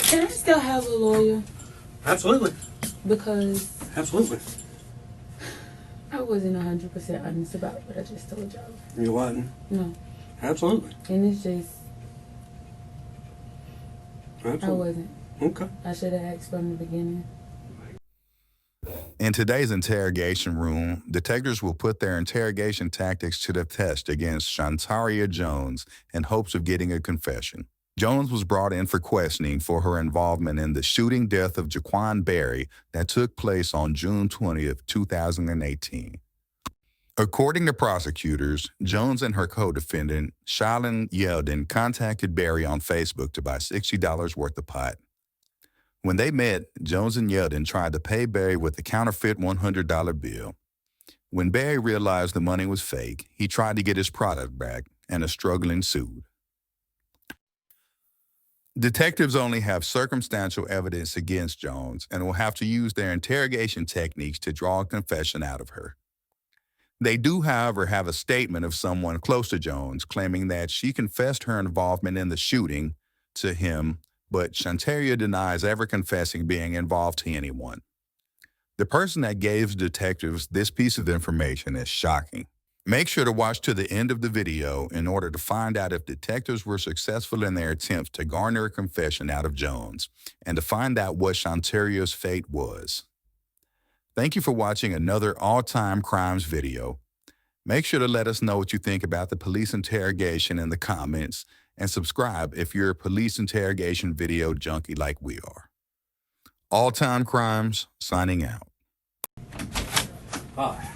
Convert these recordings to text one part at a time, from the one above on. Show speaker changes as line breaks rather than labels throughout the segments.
Can I still have a lawyer?
Absolutely.
Because
Absolutely.
I wasn't 100% honest about what I just told y'all.
You wasn't?
No.
Absolutely.
And it's just...
Absolutely.
I wasn't.
Okay.
I should have asked from the beginning.
In today's interrogation room, detectives will put their interrogation tactics to the test against Shantaria Jones in hopes of getting a confession. Jones was brought in for questioning for her involvement in the shooting death of Jaquan Berry that took place on June 20th, 2018. According to prosecutors, Jones and her co-defendant, Shailin Yeldon, contacted Berry on Facebook to buy $60 worth of pot. When they met, Jones and Yeldon tried to pay Berry with a counterfeit $100 bill. When Berry realized the money was fake, he tried to get his product back, and a struggle ensued. Detectives only have circumstantial evidence against Jones and will have to use their interrogation techniques to draw a confession out of her. They do, however, have a statement of someone close to Jones claiming that she confessed her involvement in the shooting to him, but Shantaria denies ever confessing being involved to anyone. The person that gave detectives this piece of information is shocking. Make sure to watch to the end of the video in order to find out if detectives were successful in their attempts to garner a confession out of Jones and to find out what Shantaria's fate was. Thank you for watching another all-time crimes video. Make sure to let us know what you think about the police interrogation in the comments and subscribe if you're a police interrogation video junkie like we are. All-time crimes, signing out.
Hi.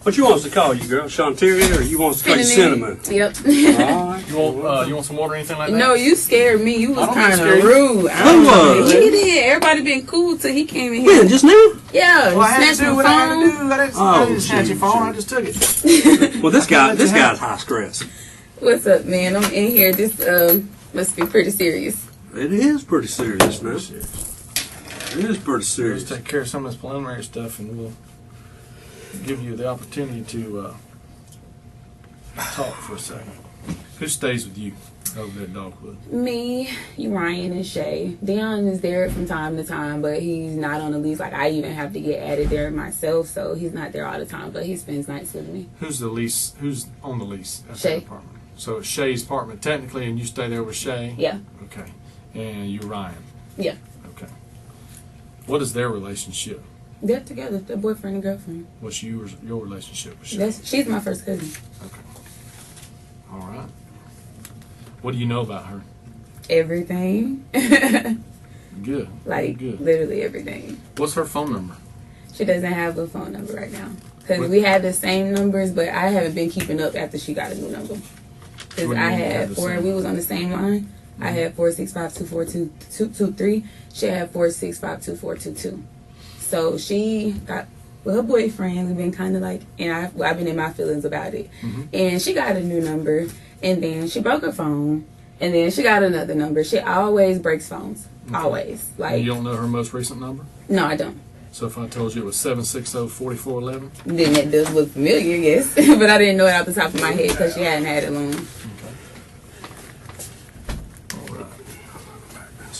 What you want us to call you, girl? Shantaria, or you want us to call you Cinnamon?
Yep.
All right.
You want some water or anything like that?
No, you scared me. You was kind of
scared.
rude.
Who was?
He did. Everybody been cool till he came in here.
When, just now?
Yeah.
Well, I had to
snatched
do
my
what I had to
phone.
do. I didn't snatch your phone. I just took it.
Well, this guy's high stress.
What's up, man? I'm in here. This must be pretty serious.
It is pretty serious, man. It is pretty serious.
Let's take care of some of this preliminary stuff, and we'll give you the opportunity to talk for a second. Who stays with you over there at Dogwood?
Me, Ryan, and Shay. Dion is there from time to time, but he's not on the lease. Like, I even have to get added there myself, so he's not there all the time, but he spends nights with me.
Who's on the lease at
Shay.
the apartment? So it's Shay's apartment technically, and you stay there with Shay?
Yeah.
Okay. And you, Ryan?
Yeah.
Okay. What is their relationship?
They're together. They're boyfriend and girlfriend.
What's your relationship with Shay?
She's my first cousin.
Okay. All right. What do you know about her?
Everything.
Good.
Like,
Good.
literally everything.
What's her phone number?
She doesn't have a phone number right now. Because we had the same numbers, but I haven't been keeping up after she got a new number. Because
What do you
I
mean you had
had
the
four,
same?
we was on the same line.
Mm-hmm.
I had 465-242-223. She had 465-2422. So she got with her boyfriend. We've been kind of like, and I've been in my feelings about it.
Mm-hmm.
And she got a new number, and then she broke her phone, and then she got another number. She always breaks phones.
Okay.
Always. Like,
And you don't know her most recent number?
no, I don't.
So if I told you it was 760-4411?
Then that does look familiar, yes. But I didn't know it off the top of my head because she hadn't had it long.
Okay. All right.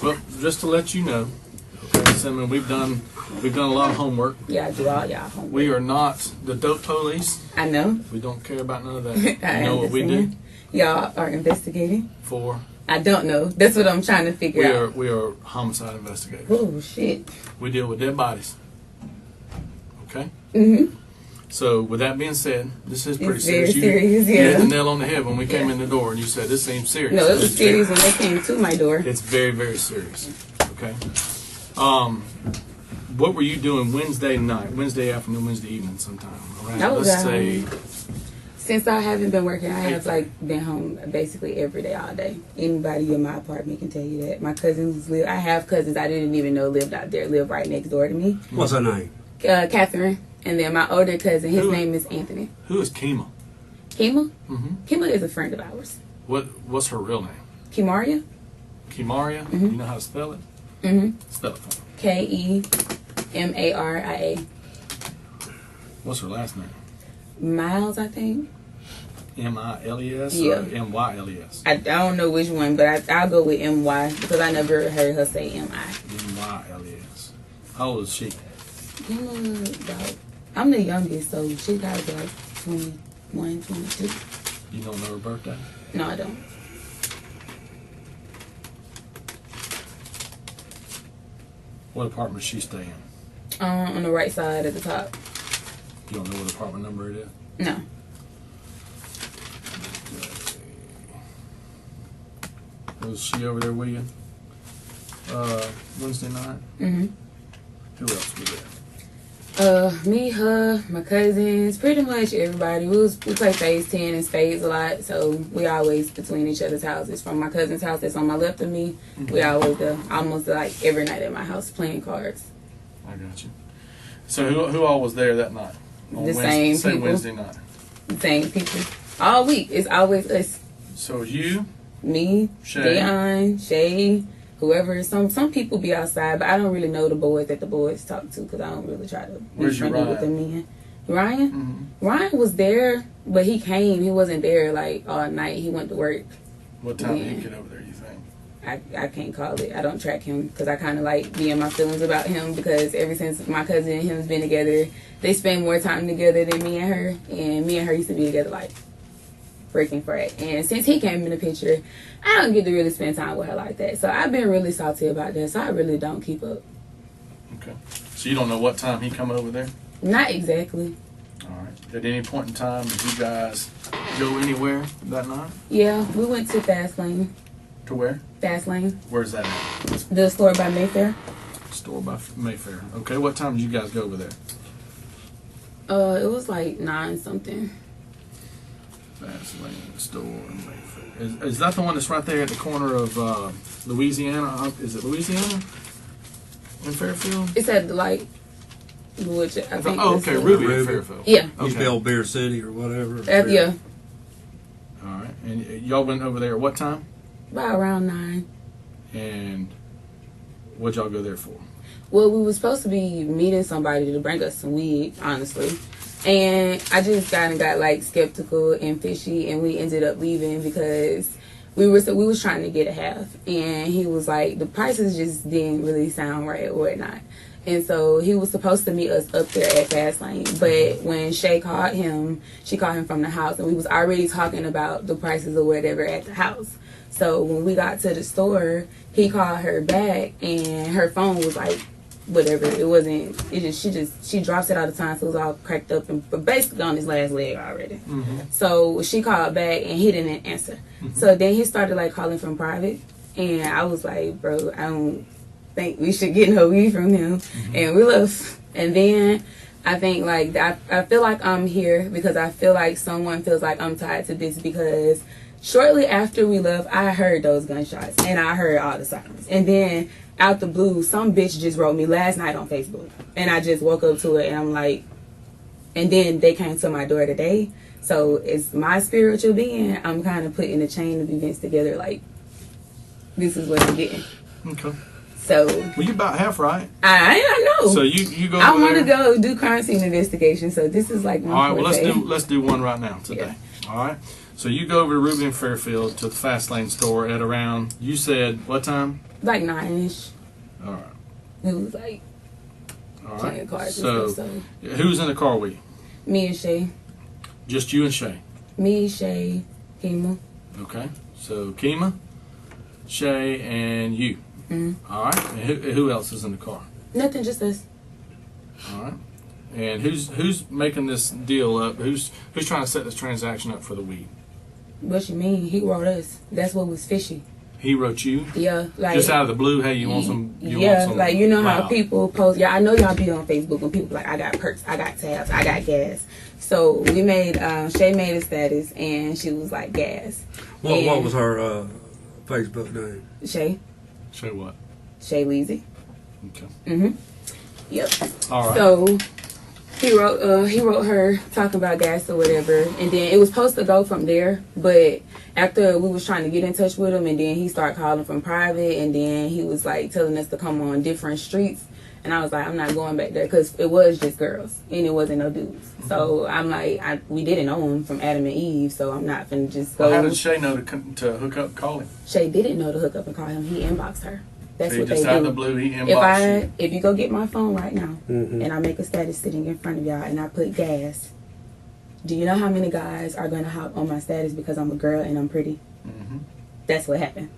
Well, just to let you know, okay, Cinnamon, we've done a lot of homework.
Yeah, I do all y'all homework.
We are not the dope police.
I know.
We don't care about none of that.
I
You know what we do?
understand. Y'all are investigating.
For
I don't know. That's what I'm trying to figure out.
we are homicide investigators.
Oh, shit.
We deal with dead bodies. Okay.
Mm-hmm.
So with that being said, this is pretty
It's very
serious.
serious,
You hit
yeah.
the nail on the head when we came in the door, and you said this seems serious.
No, it was
It's very-
serious when they came to my door.
It's very, very serious. Okay. What were you doing Wednesday night, Wednesday afternoon, Wednesday evening sometime? Around,
I was
let's
at
say,
home. Since I haven't been working, I have like been home basically every day, all day. Anybody in my apartment can tell you that. My cousins live. I have cousins I didn't even know lived out there. Live right next door to me.
What's her name?
Catherine, and then my older cousin. His name is Anthony.
who is Kima?
Kima.
Mm-hmm.
Kima is a friend of ours.
What's her real name?
Kimaria.
Kimaria?
Mm-hmm.
You know how to spell it?
Mm-hmm.
Spell it for me.
Kemaria.
What's her last name?
Miles, I think.
M-I-L-E-S
Yeah.
or M-Y-L-E-S?
I don't know which one, but I'll go with M-Y because I never heard her say M-I.
M-Y-L-E-S. How old is she?
I'm the youngest, so she got to be like 21, 22.
You don't know her birthday?
No, I don't.
What apartment does she stay in?
On the right side at the top.
You don't know what apartment number it is?
No.
Was she over there with you Wednesday night?
Mm-hmm.
Who else was there?
Me, her, my cousins, pretty much everybody. We play phase 10 and spades a lot, so we always between each other's houses. From my cousin's house that's on my left of me, we always go almost like every night at my house playing cards.
I got you. So who all was there that night? On
same people.
Wednesday night.
Same people. All week. It's always us.
So you,
Me,
Shay.
Dion, Shay, whoever. Some people be outside, but I don't really know the boys that the boys talk to because I don't really try to be
Where's your
friendly with the
Ryan?
men. Ryan?
Mm-hmm.
Ryan was there, but he came. He wasn't there like all night. He went to work.
What time did
Yeah.
he get over there, you think?
I can't call it. I don't track him because I kind of like be in my feelings about him because ever since my cousin and him has been together, they spend more time together than me and her. And me and her used to be together like freaking frat. And since he came in the picture, I don't get to really spend time with her like that. So I've been really salty about that. So I really don't keep up.
Okay. So you don't know what time he come over there?
Not exactly.
All right. At any point in time, did you guys go anywhere that night?
Yeah, we went to Fast Lane.
To where?
Fast Lane.
Where's that at?
The store by Mayfair.
Store by Mayfair. Okay. What time did you guys go over there?
It was like 9 something.
Fast Lane Store in Mayfair. Is that the one that's right there at the corner of Louisiana? Is it Louisiana? In Fairfield?
It's at the light. Which I think.
Oh,
is
okay.
the-
Ruby in
Ruby.
Fairfield.
Yeah.
Used to be old Beer City or whatever.
Yeah.
All right. And y'all went over there at what time?
About around 9.
And what'd y'all go there for?
Well, we were supposed to be meeting somebody to bring us some weed, honestly. And I just got like skeptical and fishy, and we ended up leaving because we was trying to get a half, and he was like the prices just didn't really sound right or whatnot. And so he was supposed to meet us up there at Fast Lane, but when Shay called him, she called him from the house, and we was already talking about the prices or whatever at the house. So when we got to the store, he called her back, and her phone was like, whatever. It wasn't. She drops it all the time, so it was all cracked up and basically on his last leg already.
Mm-hmm.
So she called back, and he didn't answer. So then he started like calling from private, and I was like, bro, I don't think we should get no weed from him, and we left. And then I think like I feel like I'm here because I feel like someone feels like I'm tied to this because shortly after we left, I heard those gunshots and I heard all the sirens, and then out the blue, some bitch just wrote me last night on Facebook, and I just woke up to it, and I'm like, and then they came to my door today. So it's my spiritual being. I'm kind of putting a chain of events together. Like, this is what I'm getting.
Okay.
So
Well, you about half right.
I know.
So you go.
I
over
want to
there.
go do crime scene investigation. So this is like my
All right. Well,
forte.
let's do one right now today. All right. So you go over to Ruby and Fairfield to the Fast Lane store at around. You said what time?
like 9ish.
All right.
It was like
All
playing
right.
cards
So
and stuff. So
who's in the car with you?
me and Shay,
Just you and Shay.
me, Shay, Kima.
Okay. So Kima, Shay, and you.
Mhm.
All right. And who else is in the car?
Nothing, just us.
All right. And who's making this deal up? Who's trying to set this transaction up for the weed?
What you mean? He wrote us. That's what was fishy.
He wrote you
Yeah, like
just out of the blue. Hey, you want some?
yeah, like you know how
loud.
people post. Yeah, I know y'all be on Facebook when people like, I got perks, I got tabs, I got gas. So we made Shay made a status, and she was like gas.
What
And
was her Facebook name?
Shay?
Shay what?
Shay Leezy.
Okay.
Yep.
All right.
So he wrote her talking about gas or whatever, and then it was supposed to go from there, but after we was trying to get in touch with him, and then he started calling from private, and then he was like telling us to come on different streets. And I was like, I'm not going back there because it was just girls and it wasn't no dudes. So I'm like, we didn't know him from Adam and Eve, so I'm not finna just go.
Well, how did Shay know to hook up and call him?
Shay didn't know to hook up and call him. He inboxed her. That's
So
what
just
they
out
do.
of the blue, he inboxed you.
If you go get my phone right now and I make a status sitting in front of y'all and I put gas, do you know how many guys are gonna hop on my status because I'm a girl and I'm pretty?
Mm-hmm.
That's what happened.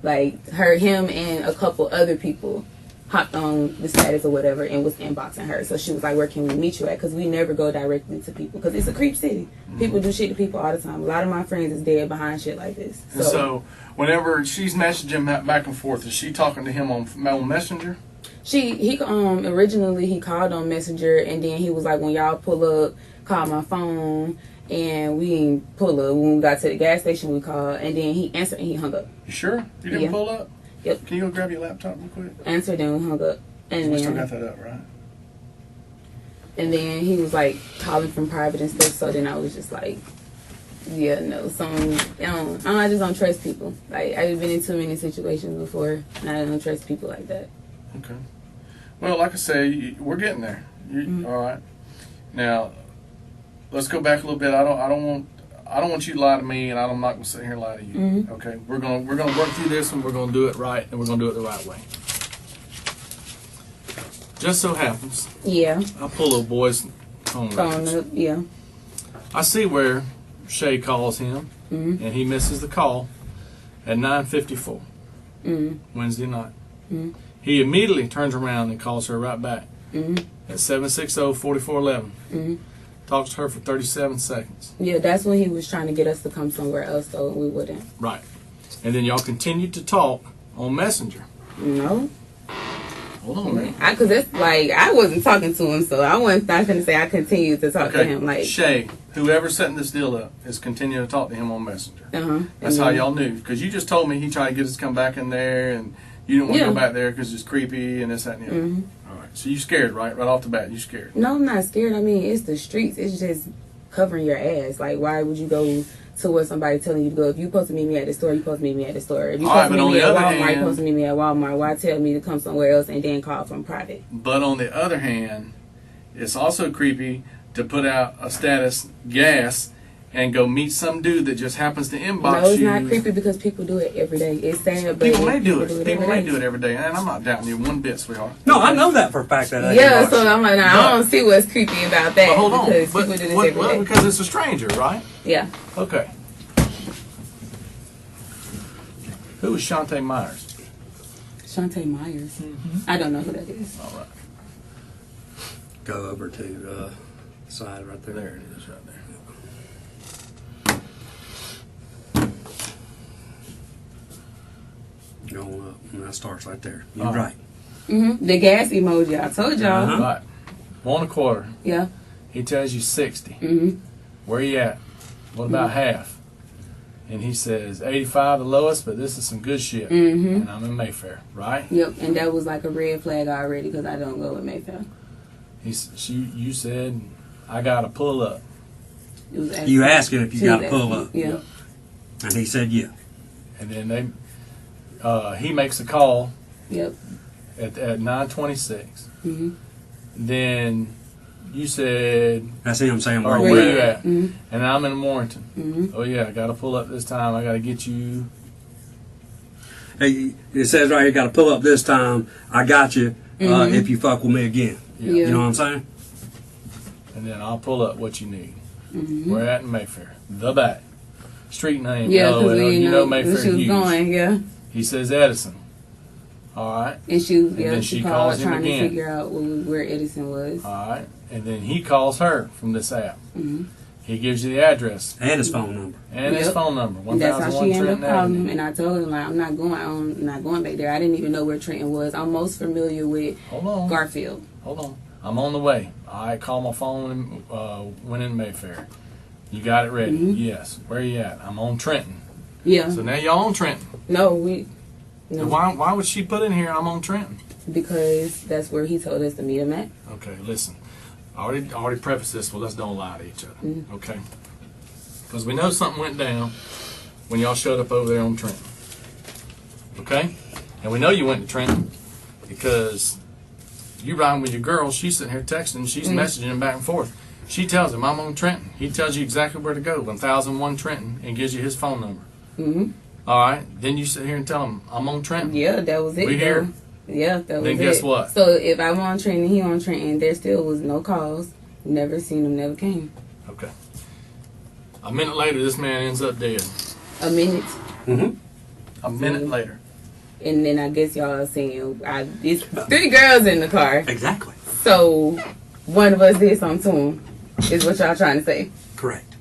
Like him and a couple other people hopped on the status or whatever and was inboxing her. So she was like, where can we meet you at? Because we never go directly to people because it's a creep city. People do shit to people all the time. A lot of my friends is dead behind shit like this.
And so whenever she's messaging back and forth, is she talking to him on Messenger?
He originally he called on Messenger, and then he was like, when y'all pull up, call my phone. And we didn't pull up. When we got to the gas station, we called, and then he answered and he hung up.
You sure? You didn't pull up?
Yep.
Can you go grab your laptop real quick?
Answered and we hung up. And
We
then
still got that up, right?
And then he was like calling from private and stuff. So then I was just like, yeah, no. I just don't trust people. Like I've been in too many situations before, and I don't trust people like that.
Okay. Well, like I say, we're getting there. All right. Now, let's go back a little bit. I don't want you to lie to me, and I'm not going to sit here and lie to you. Okay. We're gonna work through this, and we're gonna do it right, and we're gonna do it the right way. Just so happens.
Yeah.
I pull a boy's phone records.
Up, yeah.
I see where Shay calls him, and he misses the call at 9:54 Wednesday night. He immediately turns around and calls her right back at 760-4411. Talks to her for 37 seconds.
Yeah, that's when he was trying to get us to come somewhere else, so we wouldn't.
Right. And then y'all continued to talk on Messenger.
No.
Hold on, man.
Because it's like, I wasn't talking to him, so I wasn't not going to say I continued to talk to him. Like
Shay, whoever's setting this deal up, is continuing to talk to him on Messenger. That's how y'all knew. Because you just told me he tried to get us to come back in there, and you didn't want to go back there because it's creepy and this, that, and the other. All right. So you scared, right? Right off the bat, you scared.
No, I'm not scared. I mean, it's the streets. It's just covering your ass. Like, why would you go to where somebody telling you to go? If you supposed to meet me at the store, you supposed to meet me at the store. If you supposed to meet me at Walmart, you supposed to meet me at Walmart. Why tell me to come somewhere else and then call from private?
But on the other hand, it's also creepy to put out a status gas and go meet some dude that just happens to inbox you.
No, it's not creepy because people do it every day. It's sad, but
people may do it. People may do it every day, and I'm not doubting you one bit, sweetheart.
No, I know that for a fact. That
yeah, so I'm like, I don't see what's creepy about that.
But hold on,
because people do this every day.
Because it's a stranger, right?
Yeah.
Okay. Who is Shantae Myers?
Shantae Myers. I don't know who that is.
All right.
Go over to the side right there.
There it is, right there.
Going up, and that starts right there. You're right.
The gas emoji. I told y'all.
Right. 1 1/4.
Yeah.
He tells you 60. Where you at? What about half? And he says 85 the lowest, but this is some good shit. And I'm in Mayfair, right?
Yep. And that was like a red flag already because I don't go with Mayfair.
You said I gotta pull up.
You asked him if you got to pull up.
Yeah.
And he said yeah.
And then he makes a call.
Yep.
At 9:26. Then you said,
That's him saying
"Where you at?" And I'm in Warrington. Oh yeah, I got to pull up this time. I got to get you.
Hey, it says right here, got to pull up this time. I got you. If you fuck with me again, you know what I'm saying?
And then I'll pull up what you need. We're at in Mayfair, the back street name.
Yeah, because
you know Mayfair.
She was going. Yeah.
He says Edison. All right.
And she
calls him
trying
again.
to figure out where Edison was.
All right. And then he calls her from this app. He gives you the address
And his phone number.
and his phone number.
And that's how she ended up
Trenton
calling him.
Avenue.
And I told him like I'm not going back there. I didn't even know where Trenton was. I'm most familiar with
Hold on.
Garfield.
Hold on. I'm on the way. I called my phone and went in Mayfair. You got it ready? Yes. Where you at? I'm on Trenton.
Yeah.
So now y'all on Trenton.
No.
Why would she put in here I'm on Trenton?
Because that's where he told us to meet him at.
Okay, listen. I already prefaced this, well, let's don't lie to each other. Okay? Because we know something went down when y'all showed up over there on Trenton. Okay? And we know you went to Trenton because You riding with your girl, she's sitting here texting, she's messaging him back and forth. She tells him, I'm on Trenton. He tells you exactly where to go, 1001 Trenton, and gives you his phone number. Mm-hmm. All right. Then you sit here and tell him, I'm on Trenton.
Yeah, that was it.
We here.
Yeah, that was it.
Then guess what?
So if I'm on Trenton, he on Trenton, there still was no calls. Never seen him, never came.
Okay. A minute later, this man ends up dead.
A minute.
Mm-hmm.
A minute later.
And then I guess y'all are saying, it's 3 girls in the car.
Exactly.
So one of us did something to him, is what y'all trying to say.
Correct.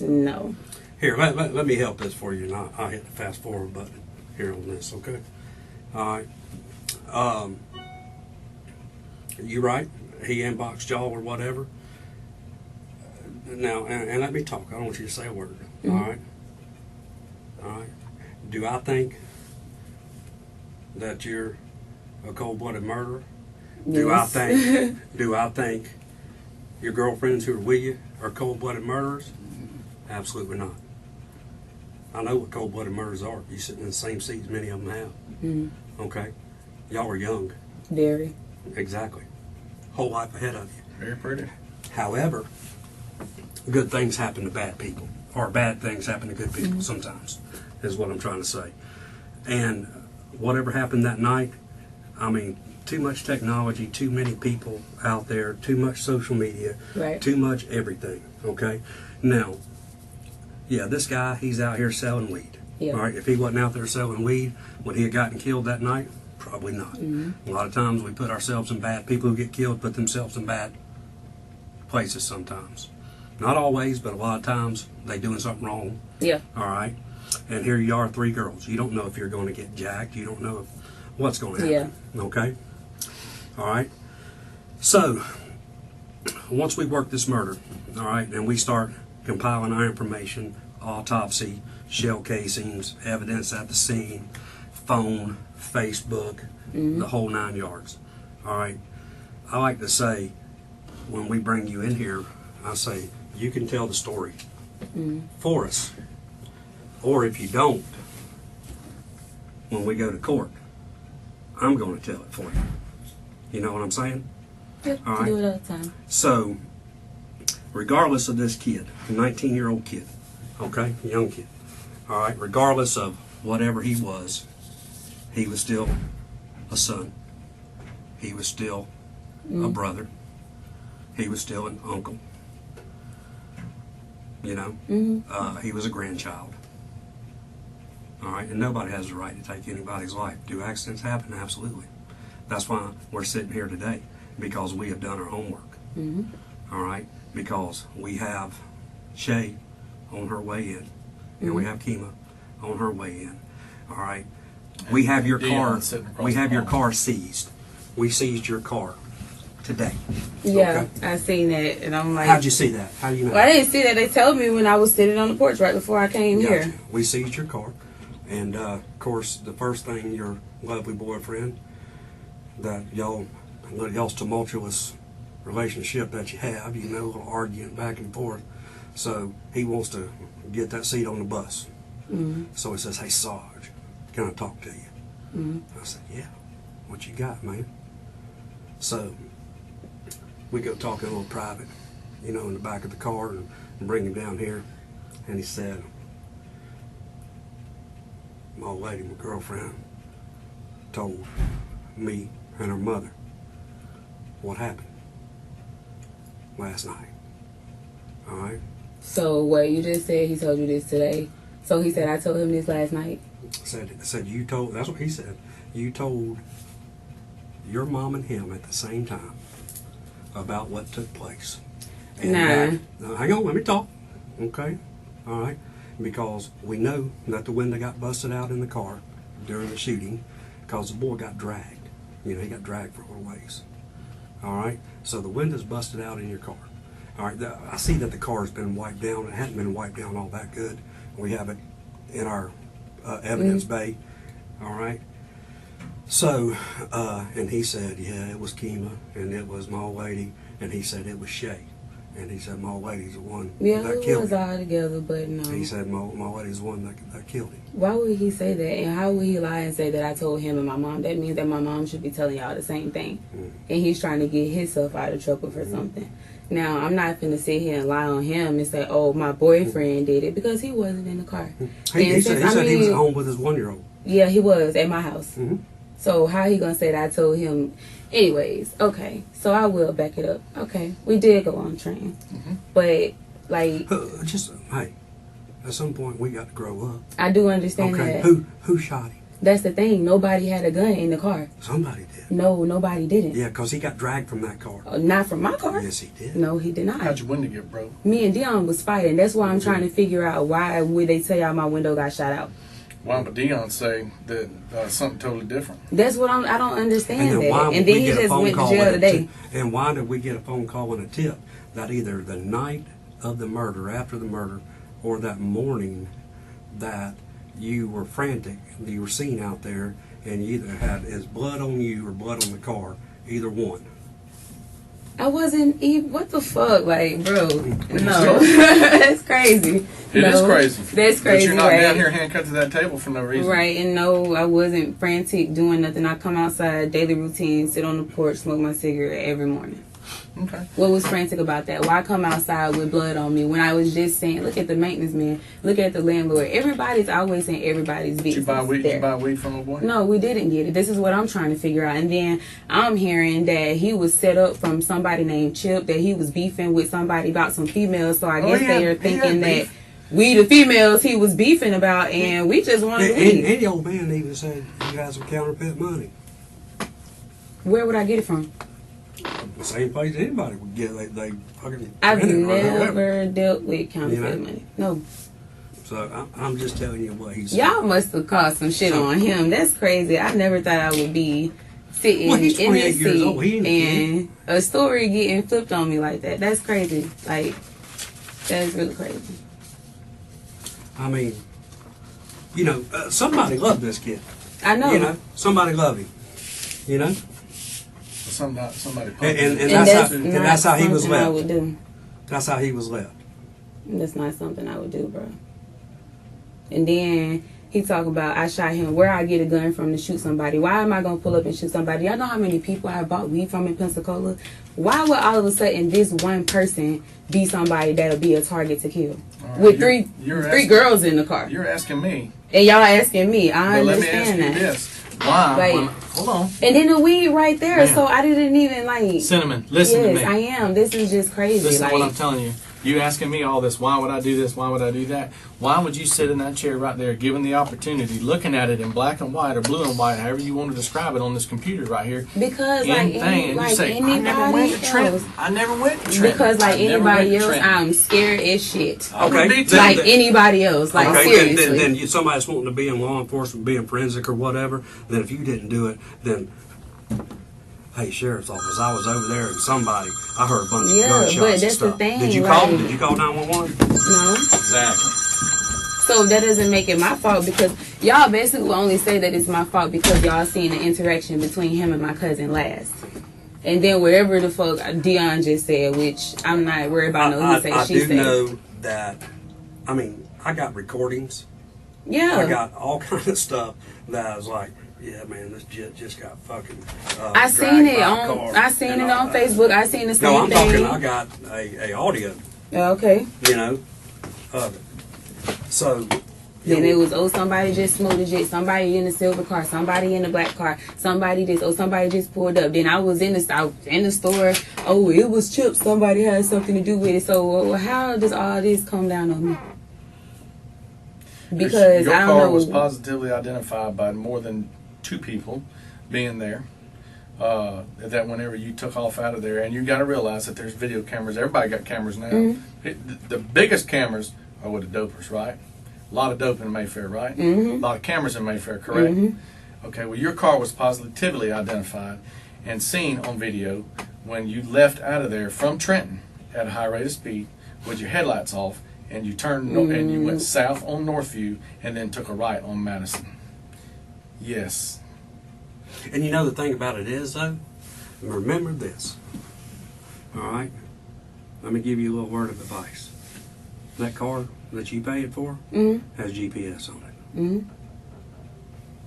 No.
Here, let me help this for you, and I'll hit the fast forward button here on this, okay? All right. You right? He inboxed y'all or whatever. Now, and let me talk. I don't want you to say a word.
Mm-hmm.
All right? All right. Do I think that you're a cold-blooded murderer?
Yes.
Do I think your girlfriends who are with you are cold-blooded murderers? Absolutely not. I know what cold-blooded murders are. You sit in the same seats many of them have.
Mm-hmm.
Okay? Y'all are young.
Very.
Exactly. Whole life ahead of you.
Very pretty.
However, good things happen to bad people. Or bad things happen to good people sometimes, is what I'm trying to say. And whatever happened that night, I mean, too much technology, too many people out there, too much social media,
Right.
too much everything, okay? Now, yeah, this guy, he's out here selling weed.
Yeah.
All right, if he wasn't out there selling weed, would he have gotten killed that night? Probably not. A lot of times we put ourselves in bad, people who get killed put themselves in bad places sometimes. Not always, but a lot of times they doing something wrong.
Yeah.
All right. And here you are, 3 girls. You don't know if you're going to get jacked. You don't know what's going to happen.
Yeah.
Okay. All right. So once we work this murder, all right, and we start compiling our information, autopsy, shell casings, evidence at the scene, phone, Facebook, the whole 9 yards. All right. I like to say, when we bring you in here, I say, you can tell the story for us. Or if you don't, when we go to court, I'm going to tell it for you. You know what I'm saying?
Yep.
All right.
Do it all the time.
So, regardless of this kid, a 19-year-old kid, okay, young kid, all right, regardless of whatever he was still a son. He was still a brother. He was still an uncle. You know, he was a grandchild. All right, and nobody has the right to take anybody's life. Do accidents happen? Absolutely. That's why we're sitting here today, because we have done our homework. All right, because we have Shay on her way in, and we have Kima on her way in. All right, we have your car. We have your car seized. We seized your car today.
Yeah,
Okay.
I seen that, and I'm like,
How'd you see that? How do you know?
well, I didn't see that. They told me when I was sitting on the porch right before I came
Gotcha.
here.
We seized your car, and of course, the first thing, your lovely boyfriend, that y'all's tumultuous relationship that you have, you know, a little arguing back and forth. So he wants to get that seat on the bus. So he says, "Hey, Sarge, can I talk to you?" I said, "Yeah. What you got, man?" So we go talk a little private, you know, in the back of the car, and bring him down here. And he said, "My old lady, my girlfriend, told me and her mother what happened last night." All right?
So what you just said? He told you this today. So he said I told him this last night.
Said you told, that's what he said, you told your mom and him at the same time about what took place. And
Nah.
hang on, let me talk. Okay? All right? Because we know that the window got busted out in the car during the shooting because the boy got dragged. You know, he got dragged for a little ways. All right? So the window's busted out in your car. All right? I see that the car's been wiped down. It hadn't been wiped down all that good. We have it in our evidence bay. All right? So, and he said, yeah, it was Kima, and it was my old lady, and he said it was Shay. And he said, my old lady's the one
Yeah,
that
we
killed
was
him.
all together, but no.
He said, my lady's the one that killed him.
Why would he say that? And how would he lie and say that I told him and my mom? That means that my mom should be telling y'all the same thing. And he's trying to get himself out of trouble for something. Now, I'm not going to sit here and lie on him and say, oh, my boyfriend did it, because he wasn't in the car.
He said he was at home with his 1-year-old.
Yeah, he was at my house.
Mm-hmm.
So how he going to say that I told him? Anyways, okay. So I will back it up. Okay, we did go on train. But, like...
hey, at some point we got to grow up.
I do understand
that. Who shot him?
That's the thing. Nobody had a gun in the car.
Somebody did.
No, nobody didn't.
Yeah, because he got dragged from that car.
Not from my car.
Yes, he did.
No, he did not.
How'd your window get broke?
Me and Dion was fighting. That's why I'm trying to figure out why would they tell y'all my window got shot out.
Why would Dion say that something totally different?
That's what I don't understand.
And then why
and then he just went to jail today.
And why did we get a phone call and a tip that either the night of the murder, after the murder, or that morning that you were frantic, you were seen out there, and you either had his blood on you or blood on the car, either one.
I wasn't even, what the fuck, like, bro, no, that's crazy.
It is crazy.
That's crazy,
but you're not
right?
down here handcuffed to that table for no reason.
Right, and no, I wasn't frantic doing nothing. I come outside, daily routine, sit on the porch, smoke my cigarette every morning.
Okay.
What was frantic about that? Why come outside with blood on me when I was just saying, look at the maintenance man, look at the landlord. Everybody's always saying everybody's business.
Did you buy weed from a boy?
No, we didn't get it. This is what I'm trying to figure out. And then I'm hearing that he was set up from somebody named Chip, that he was beefing with somebody about some females. So I guess they are thinking that we the females he was beefing about, and we just wanted to leave.
And the old man even said you got some counterfeit money.
Where would I get it from?
The same place anybody would get. They fucking.
I've never dealt with counterfeit money. No.
So I'm just telling you what he said.
Y'all must have caused some shit on him. That's crazy. I never thought I would be sitting in
he's 28
this
years old.
seat and a story getting flipped on me like that. That's crazy. Like, that's really crazy.
I mean, somebody loved this kid.
I know.
Somebody loved him.
Somebody.
And that's how he was left.
I would do.
That's how he was left.
That's not something I would do, bro. And then he talk about I shot him. Where I get a gun from to shoot somebody? Why am I gonna pull up and shoot somebody? Y'all know how many people I bought weed from in Pensacola? Why would all of a sudden this one person be somebody that'll be a target to kill? Right, with three girls in the car.
You're asking me.
And y'all asking me. I
but
understand
let me ask
that.
you this. Why? Hold on.
And then the weed right there.
Man.
So I didn't even like.
Cinnamon, listen to me.
Yes, I am. This is just crazy.
Listen to what I'm telling you. You asking me all this, why would I do this, why would I do that? Why would you sit in that chair right there, given the opportunity, looking at it in black and white or blue and white, however you want to describe it on this computer right here?
Because
I never went to Trenton.
Because like anybody else, I'm scared as shit.
Okay.
Like anybody else. Like seriously.
Then somebody's wanting to be in law enforcement, being forensic or whatever, then if you didn't do it, then... Hey, sheriff's office, I was over there and I heard a bunch of gunshots
but that's
and stuff.
the thing.
Did you call? Did you call 911?
No.
Exactly.
So that doesn't make it my fault, because y'all basically only say that it's my fault because y'all seen the interaction between him and my cousin last. And then wherever the fuck Dion just said, which I'm not worried about no he said, she said.
I do know that, I got recordings.
Yeah.
I got all kinds of stuff that I was like, yeah, man, this jet just got fucking.
I seen it on Facebook. I seen the same thing.
No, I got a audio.
Okay.
Of it. So.
Then it was somebody just smoked a jet, somebody in the silver car, somebody in the black car, somebody somebody just pulled up. Then I was in the store. Oh, it was Chip. Somebody had something to do with it. So how does all this come down on me? Because
your
I don't know.
Your car was positively identified by more than 2 people being there. That whenever you took off out of there, and you got to realize that there's video cameras. Everybody got cameras now.
Mm-hmm.
The biggest cameras are with the dopers, right? A lot of dope in Mayfair, right?
Mm-hmm.
A lot of cameras in Mayfair, correct?
Mm-hmm.
Okay, well, your car was positively identified and seen on video when you left out of there from Trenton at a high rate of speed with your headlights off, and you turned and you went south on Northview and then took a right on Madison. Yes.
And the thing about it is, though, remember this, all right? let me give you a little word of advice. That car that you paid for has GPS on it.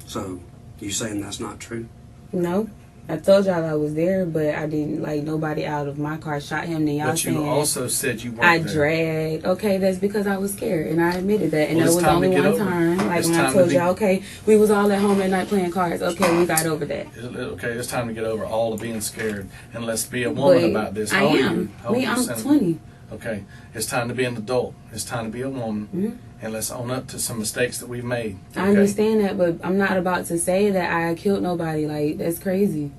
So, you saying that's not true?
No. I told y'all I was there, but I didn't, like, nobody out of my car shot him. Then y'all
But you
saying
also said you weren't
I
there.
dragged. Okay, that's because I was scared, and I admitted that. And
Well,
that
it's
was
time
only
to get
one
over it.
time. Like,
It's
when I
time to
told
be-
y'all, okay, we was all at home at night playing cards. Okay, we got over that.
Okay, it's time to get over all of being scared, and let's be a woman
But
about this.
I
How old are you?
am.
How old are you,
I'm
Senator?
20.
Okay, it's time to be an adult. It's time to be a woman,
Mm-hmm.
and let's own up to some mistakes that we've made.
I
okay?
understand that, but I'm not about to say that I killed nobody. Like, that's crazy.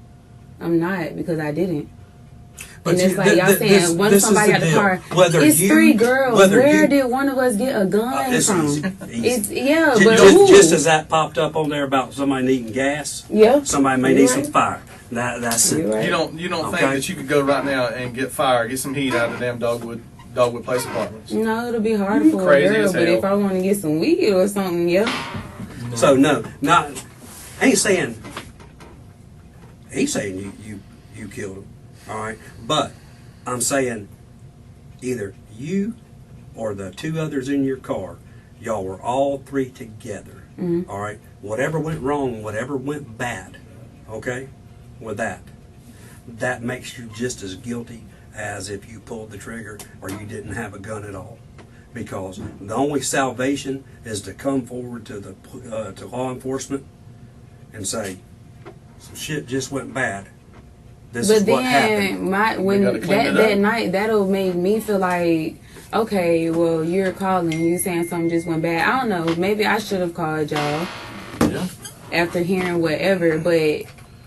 I'm not, because I didn't. And it's like y'all saying one somebody at the car. It's three girls. Where did one of us get a gun from?
Easy.
It's but
just,
who?
just as that popped up on there about somebody needing gas,
Yeah.
somebody may
You're
need
right.
some fire. That's it.
You're right.
You don't think
Okay.
that you could go right now and get fire, get some heat out of damn Dogwood Place Apartments?
No, it'll be hard for a
Crazy
girl.
as
But
hell.
if I want to get some weed or something, yeah.
So no, not. Ain't saying. He's saying you killed him. All right, but I'm saying either you or the two others in your car, y'all were all three together. All right, whatever went wrong, whatever went bad, okay, with that makes you just as guilty as if you pulled the trigger or you didn't have a gun at all. Because the only salvation is to come forward to the to law enforcement and say, some shit just went bad. This is what happened.
When
gotta clean it
that
up.
night, that'll make me feel like, okay, well, you're calling, you saying something just went bad. I don't know. Maybe I should have called y'all
Yeah.
after hearing whatever, but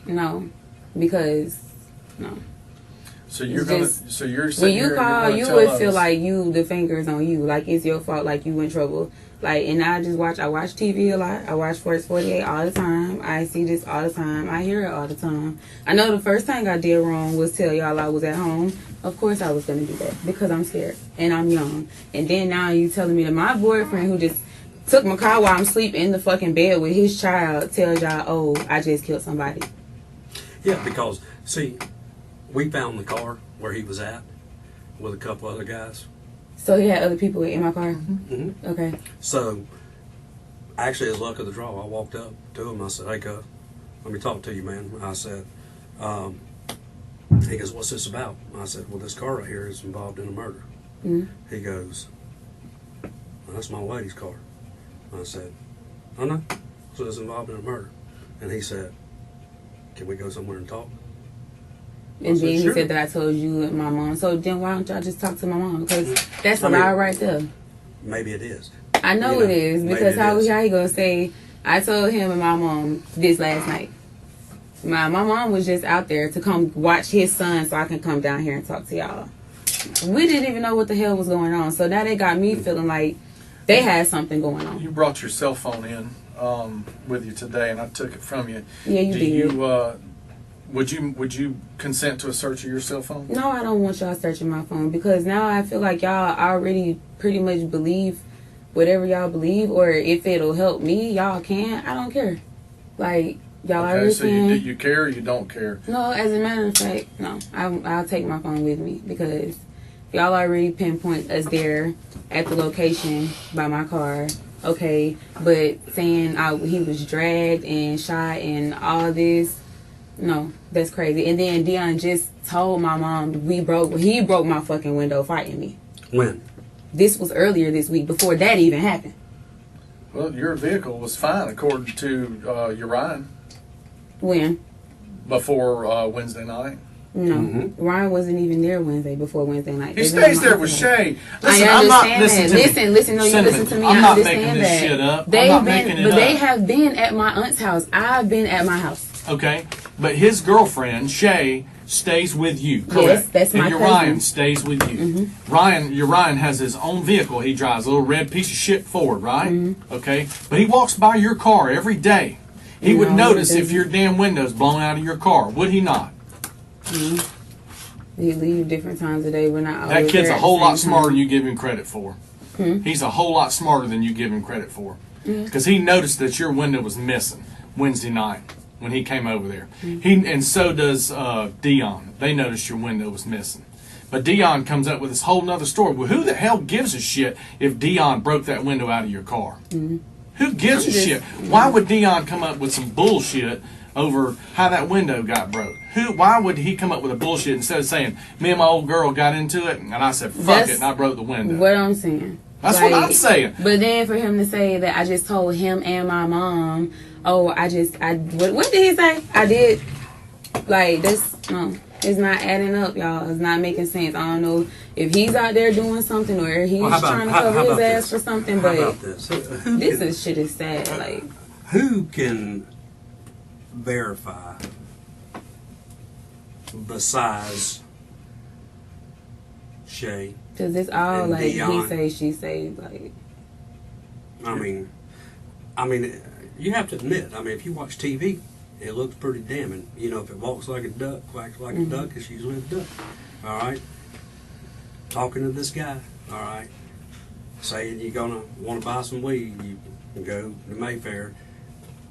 no, because no.
So you're
It's
gonna.
just-
So you're
When
sitting
you
here,
call,
you're
you
gonna
would
tell
feel
us-
like the finger's on you, like it's your fault, like you in trouble. Like, and I watch TV a lot. I watch First 48 all the time. I see this all the time. I hear it all the time. I know the first thing I did wrong was tell y'all I was at home. Of course I was going to do that because I'm scared and I'm young. And then now you telling me that my boyfriend who just took my car while I'm asleep in the fucking bed with his child tells y'all, oh, I just killed somebody.
Yeah, because see, we found the car where he was at with a couple other guys.
So he had other people in my car?
Mm-hmm.
Okay.
So, actually, as luck of the draw, I walked up to him. I said, "Hey, cuz, let me talk to you, man." I said, he goes, "What's this about?" I said, "Well, this car right here is involved in a murder."
Mm-hmm.
He goes, well, "That's my lady's car." I said, "Oh, no. So it's involved in a murder." And he said, "Can we go somewhere and talk?"
And then he
Sure.
said that I told you and my mom. So then why don't y'all just talk to my mom? Because that's a
I mean,
lie right there.
Maybe it is.
I know
You
it is.
maybe
Because
it
how
is.
he gonna say, I told him and my mom this last night. My mom was just out there to come watch his son so I can come down here and talk to y'all. We didn't even know what the hell was going on. So now they got me feeling like they had something going on.
You brought your cell phone in with you today, and I took it from you.
Yeah, you
Do
did.
you, would you consent to a search of your cell phone?
No, I don't want y'all searching my phone because now I feel like y'all already pretty much believe whatever y'all believe, or if it'll help me, y'all can. I don't care. Like, y'all
Okay,
already
so
can.
do you care or you don't care?
No, as a matter of fact, no. I'll take my phone with me because y'all already pinpoint us there at the location by my car. Okay, but saying he was dragged and shot and all this, no, that's crazy. And then Dion just told my mom he broke my fucking window fighting me.
When?
This was earlier this week before that even happened.
Well, your vehicle was fine according to Uriah
When?
before Wednesday night.
No,
Mm-hmm.
Ryan wasn't even there before Wednesday night.
He
They
stays
been
there
on
with
my
Shay.
I
Listen, I'm not
understand
listening
that.
to me.
Listen, no, you
Cinnamon,
listen to me.
I'm
I
not
understand
making this
that.
shit up. I'm
They've
not
been,
making it
but
up.
they have been at my aunt's house. I've been at my house.
Okay, but his girlfriend Shay stays with you. Correct.
Yes, that's my
and
cousin.
Ryan stays with you. Ryan has his own vehicle. He drives a little red piece of shit Ford, right? Okay, but he walks by your car every day. He would
No,
notice
he
if your damn window's blown out of your car, would he not?
He leave different times of day. We're not
That
always
kid's
there
a
at
whole
the
lot
same
smarter
time.
than you give him credit for. He's a whole lot smarter than you give him credit for. Because he noticed that your window was missing Wednesday night when he came over there. And so does Dion. They noticed your window was missing. But Dion comes up with this whole nother story. Well, who the hell gives a shit if Dion broke that window out of your car? Mm-hmm. Who gives a shit? Why would Dion come up with some bullshit over how that window got broke? Why would he come up with a bullshit instead of saying, me and my old girl got into it, and I said, fuck it, and I broke the window?
What I'm saying.
That's what I'm saying.
But then for him to say that I just told him and my mom, what did he say? I did. Like, no. It's not adding up, y'all. It's not making sense. I don't know if he's out there doing something or he's trying to cover his ass for something, but this shit is sad. Like,
who can verify besides Shay?
Because it's all like Dion. He say, she say. Like,
I mean, you have to admit. I mean, if you watch TV, it looks pretty damning. You know, if it walks like a duck, quacks like a duck, it's usually a duck. All right? Talking to this guy, all right, saying you're going to want to buy some weed, you can go to Mayfair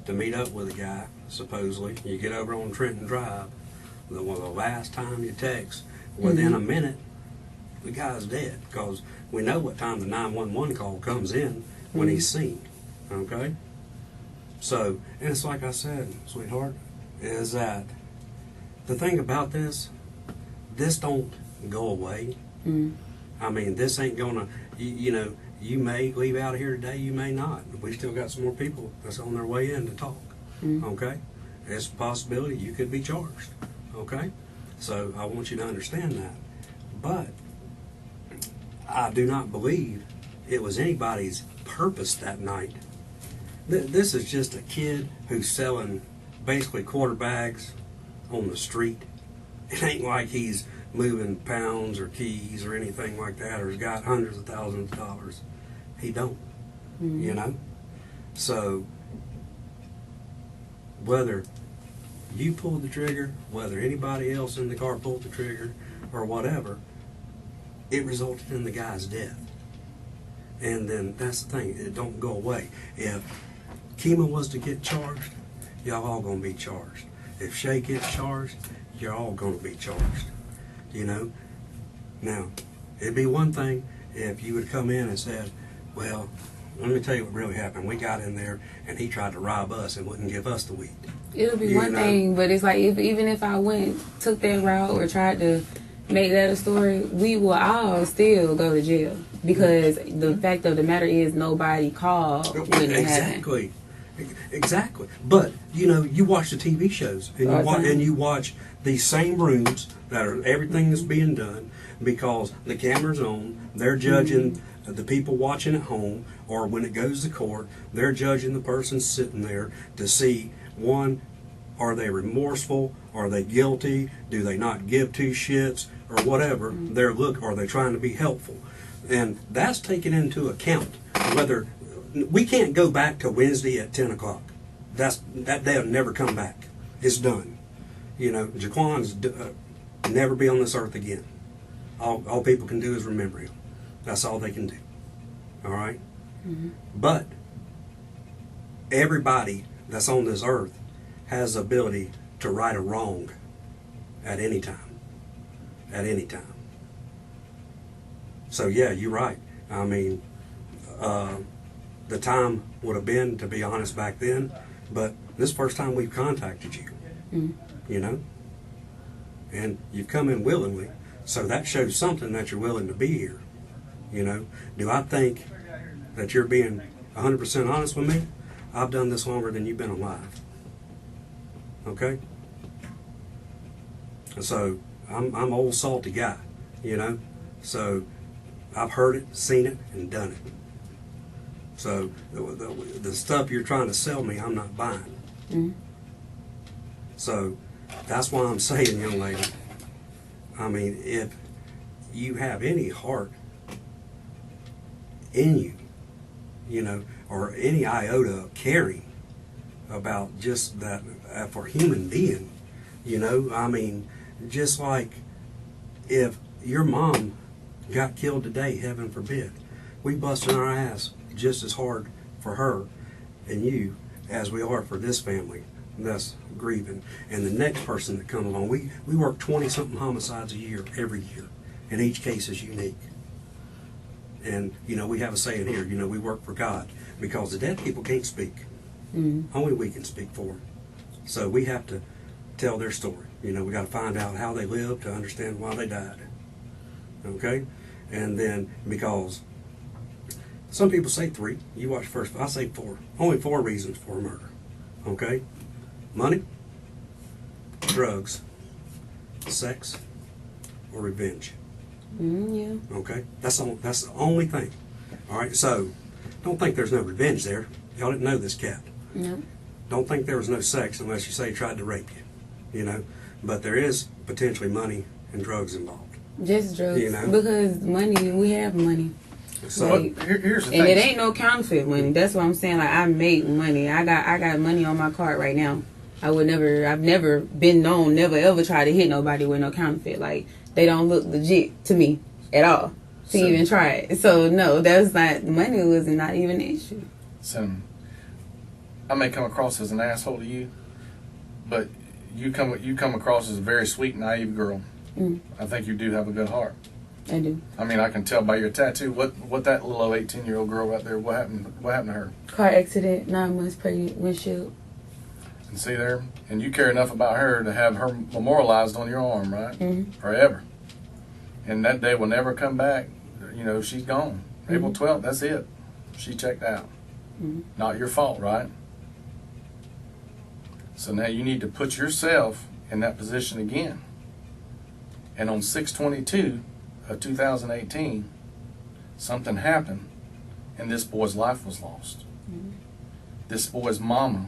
to meet up with a guy, supposedly. You get over on Trenton Drive. The last time you text, within a minute, the guy's dead. Because we know what time the 911 call comes in when he's seen. Okay? So, and it's like I said, sweetheart, is that the thing about this don't go away. I mean, this ain't gonna, you know, you may leave out of here today, you may not. We still got some more people that's on their way in to talk. Okay? There's a possibility you could be charged. Okay? So I want you to understand that. But I do not believe it was anybody's purpose that night. This is just a kid who's selling basically quarter bags on the street. It ain't like he's moving pounds or keys or anything like that, or has got hundreds of thousands of dollars. He don't, you know? So whether you pulled the trigger, whether anybody else in the car pulled the trigger, or whatever, it resulted in the guy's death. And then that's the thing, it don't go away. If Kima was to get charged, y'all all gonna be charged. If Shay gets charged, you're all gonna be charged. You know? Now, it'd be one thing if you would come in and said, well, let me tell you what really happened. We got in there and he tried to rob us and wouldn't give us the weed.
It'll be one thing, but it's like even if I took that route or tried to make that a story, we will all still go to jail. Because the fact of the matter is nobody called when it happened.
Exactly. But, you know, you watch the TV shows and you watch these same rooms that are everything that's being done because the camera's on. They're judging the people watching at home, or when it goes to court, they're judging the person sitting there to see, one, are they remorseful? Are they guilty? Do they not give two shits? Or whatever. Are they trying to be helpful? And that's taken into account. Whether we can't go back to Wednesday at 10 o'clock. That day will never come back. It's done. You know, Jaquan's never be on this earth again. All people can do is remember him. That's all they can do. All right? But everybody that's on this earth has the ability to right a wrong at any time. At any time. So yeah, you're right. I mean, the time would have been, to be honest, back then, but this first time we've contacted you, you know, and you've come in willingly, so that shows something that you're willing to be here, you know. Do I think that you're being 100% honest with me? I've done this longer than you've been alive, okay? So I'm an old salty guy, you know, so I've heard it, seen it, and done it. So the stuff you're trying to sell me, I'm not buying. So that's why I'm saying, young lady, I mean, if you have any heart in you, you know, or any iota of caring about just that for human being, you know, I mean, just like if your mom got killed today, heaven forbid, we busting our ass just as hard for her and you as we are for this family that's grieving and the next person that comes along. We work 20-something homicides a year, every year. and each case is unique. And, you know, we have a saying here, you know, we work for God, because the dead people can't speak. Only we can speak for them. So we have to tell their story. You know, we got to find out how they lived to understand why they died. Okay? And then, because some people say 3, you watch first, I say 4. Only 4 reasons for a murder. Okay? Money, drugs, sex, or revenge.
Yeah.
Okay? That's the only thing. All right? So, don't think there's no revenge there. Y'all didn't know this cat.
No.
Don't think there was no sex unless you say he tried to rape you. You know? But there is potentially money and drugs involved.
Just drugs.
You know?
Because money, we have money.
So,
Like,
here's the
and
thing.
it ain't no counterfeit money. That's what I'm saying. Like, I make money. I got money on my card right now. I've never been known, never ever try to hit nobody with no counterfeit. Like, they don't look legit to me at all to even try it. So no, that's not, money was not even an issue.
So, I may come across as an asshole to you, but you come across as a very sweet, naive girl. I think you do have a good heart.
I do.
I mean, I can tell by your tattoo. What that little 18-year-old girl out there? What happened to her?
Car accident, 9 months pregnant, windshield.
And see there, and you care enough about her to have her memorialized on your arm, right? Forever. And that day will never come back. You know, she's gone. April 12th, that's it. She checked out. Not your fault, right? So now you need to put yourself in that position again. And on 6/22 of 2018, something happened, and this boy's life was lost. This boy's mama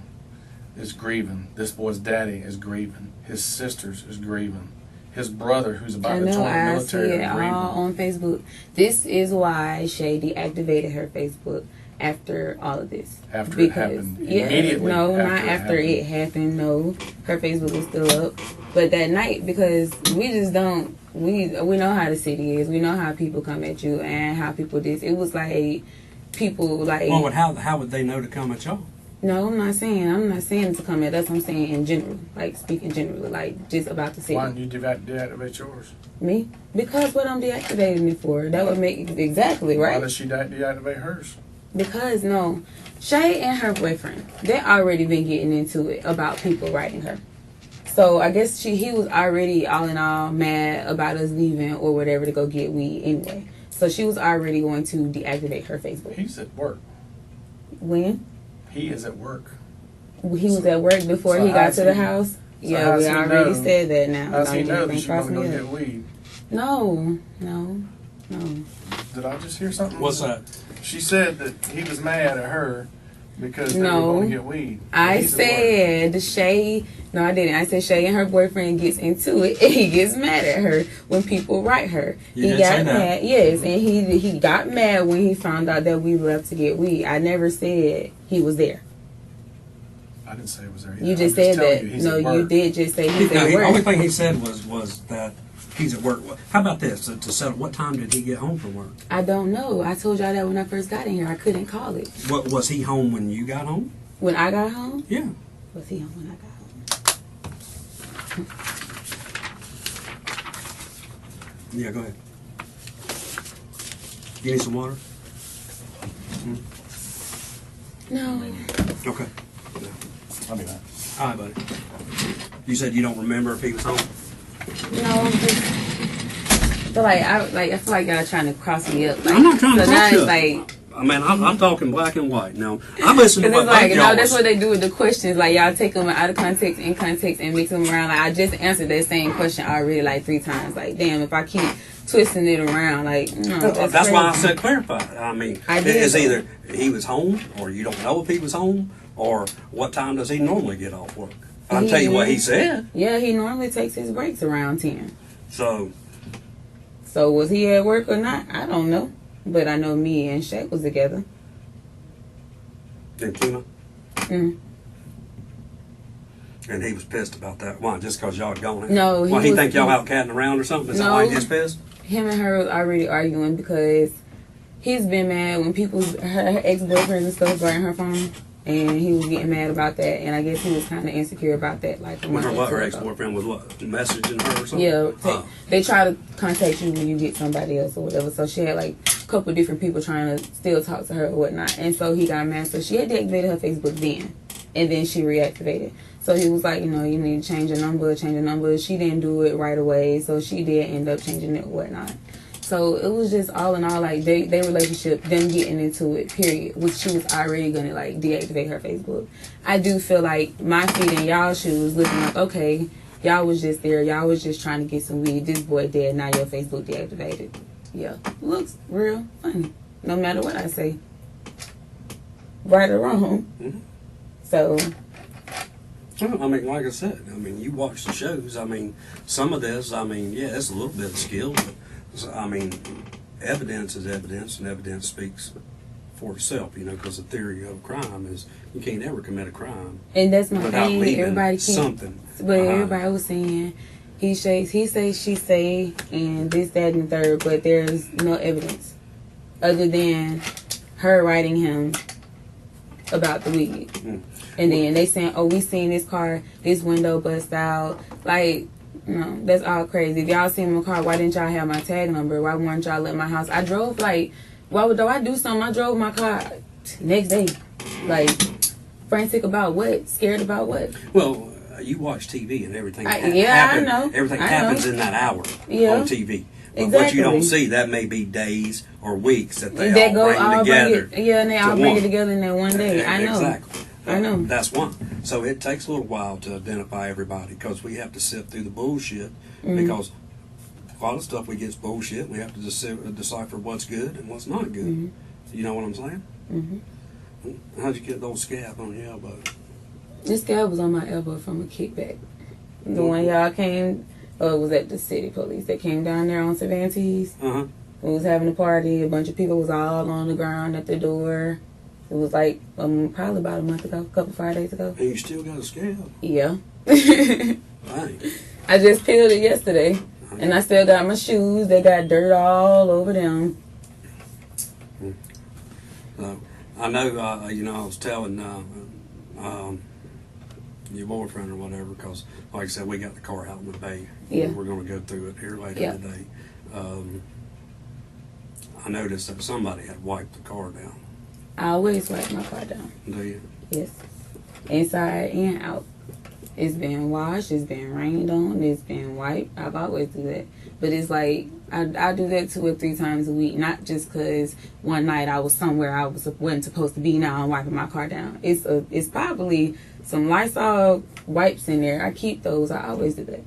is grieving. This boy's daddy is grieving. His sisters is grieving. His brother, who's about to join the military,
I see it all on Facebook. This is why Shay deactivated her Facebook after all of this.
After it happened? Immediately?
No, not after it happened. No, her Facebook was still up. But that night, because we just don't, we know how the city is. We know how people come at you and how people this. It was like people like.
well, how would they know to come at y'all?
No, I'm not saying to come at us. I'm saying in general, like speaking generally, like just about the city.
Why didn't you deactivate yours?
Me? Because what I'm deactivating it for. That would make exactly right.
Why does she deactivate hers?
Because no, Shay and her boyfriend, they already been getting into it about people writing her. So I guess he was already all in all mad about us leaving or whatever to go get weed anyway. So she was already going to deactivate her Facebook.
He's at work.
When?
He is at work.
He was at work before he got to the house. Yeah, we already said that now.
How's he know that she's going to go get weed?
No.
Did I just hear something?
What's that?
She said that he was mad at her because they
No.
were going to get weed.
I
He's at work.
said Shay. No, I didn't. I said Shay and her boyfriend gets into it, and he gets mad at her when people write her.
You
He
did say
got
that.
mad. Yes, and he got mad when he found out that we left to get weed. I never said he was there.
I didn't say it was there either.
You just
I'm
said
telling
that.
you, he's
No,
at work.
you did just say he's
No,
at
the only
work.
thing he said was that he's at work. How about this? To settle, what time did he get home from work?
I don't know. I told y'all that when I first got in here. I couldn't call it.
What, was he home when you got home?
When I got home?
Yeah.
Was he home when I got home?
Yeah, go ahead. You need some water?
No.
Okay.
I'll be back.
All right, buddy. You said you don't remember if he was home?
No, I'm just feel like I feel like y'all trying to cross me up. Like,
I'm not trying to
so now
cross you
it's
up.
like
I mean, I'm talking black and white. Now, I listen to
because
what
it's like
both
no,
y'all
that's
was-
what they do with the questions. Like y'all take them out of context, in context, and mix them around. Like I just answered that same question already like 3 times. Like damn, if I keep twisting it around, like no,
That's why I
crazy.
said clarify. I mean,
I did.
it's either he was home, or you don't know if he was home, or what time does he normally get off work? I'll
He
tell you what
did.
he said.
Yeah, he normally takes his breaks around 10.
So,
So was he at work or not? I don't know, but I know me and Shaq was together.
and Kima,
Mm.
and he was pissed about that. Why? Just because y'all had gone?
No,
Why he
was-
think y'all out catting around or something? Is that
No.
why he gets pissed?
Him and her was already arguing because he's been mad when her ex-boyfriends and stuff bring her phone And he was getting mad about that, and I guess he was kind of insecure about that. Like,
With her what? Her ex-boyfriend was what? Messaging her or something?
Yeah, they try to contact you when you get somebody else or whatever. So she had like a couple different people trying to still talk to her or whatnot. And so he got mad. So she had deactivated her Facebook then, and then she reactivated. So he was like, you know, you need to change your number, She didn't do it right away, so she did end up changing it or whatnot. So it was just all in all, like, they relationship, them getting into it, period. Which she was already going to, like, deactivate her Facebook. I do feel like my feet in y'all's shoes looking like, okay, y'all was just there. Y'all was just trying to get some weed. This boy dead. Now your Facebook deactivated. Yeah. Looks real funny. No matter what I say. Right or wrong.
Mm-hmm.
So...
Well, I mean, like I said, I mean, you watch the shows. I mean, some of this, I mean, yeah, it's a little bit of skill, but I mean, evidence is evidence, and evidence speaks for itself, you know, because the theory of crime is you can't ever commit a crime.
And that's my
without
thing.
leaving
Everybody
something.
But everybody was saying he say, she say, and this, that, and the third, but there's no evidence other than her writing him about the weed.
Mm.
And then they saying, oh, we seen this car, this window bust out. Like, no, that's all crazy. If y'all seen my car, why didn't y'all have my tag number? Why weren't y'all at my house? I drove, like, why would I do something? I drove my car next day. Like, frantic about what? Scared about what?
Well, you watch TV and everything
I know.
Everything
I
happens
know.
in that hour
Yeah.
on TV. But
Exactly.
what you don't see, that may be days or weeks that they
That
all
go
bring
all
together.
and they all bring
one.
it together in that one day. I know.
Exactly.
I know.
That's one. So it takes a little while to identify everybody because we have to sift through the bullshit because a lot of stuff we get is bullshit. We have to decipher what's good and what's not good. You know what I'm saying? Mm-hmm. How'd you get those scab on your elbow?
This scab was on my elbow from a kickback. The one y'all came, it was at the city police. They came down there on Cervantes. We was having a party. A bunch of people was all on the ground at the door. It was like probably about a month ago, a couple Fridays ago.
And you still got a scab?
Yeah.
Dang.
I just peeled it yesterday. And I still got my shoes. They got dirt all over them.
So, I know, you know, I was telling your boyfriend or whatever, because, like I said, we got the car out in the bay.
Yeah.
We're going to go through it here later today. I noticed that somebody had wiped the car down.
I always wipe my car down.
Do you?
Yes. Inside and out. It's been washed, it's been rained on, it's been wiped. I've always do that. But it's like, I do that 2 or 3 times a week. Not just because one night I was somewhere I wasn't supposed to be. Now I'm wiping my car down. It's probably some Lysol wipes in there. I keep those. I always do that.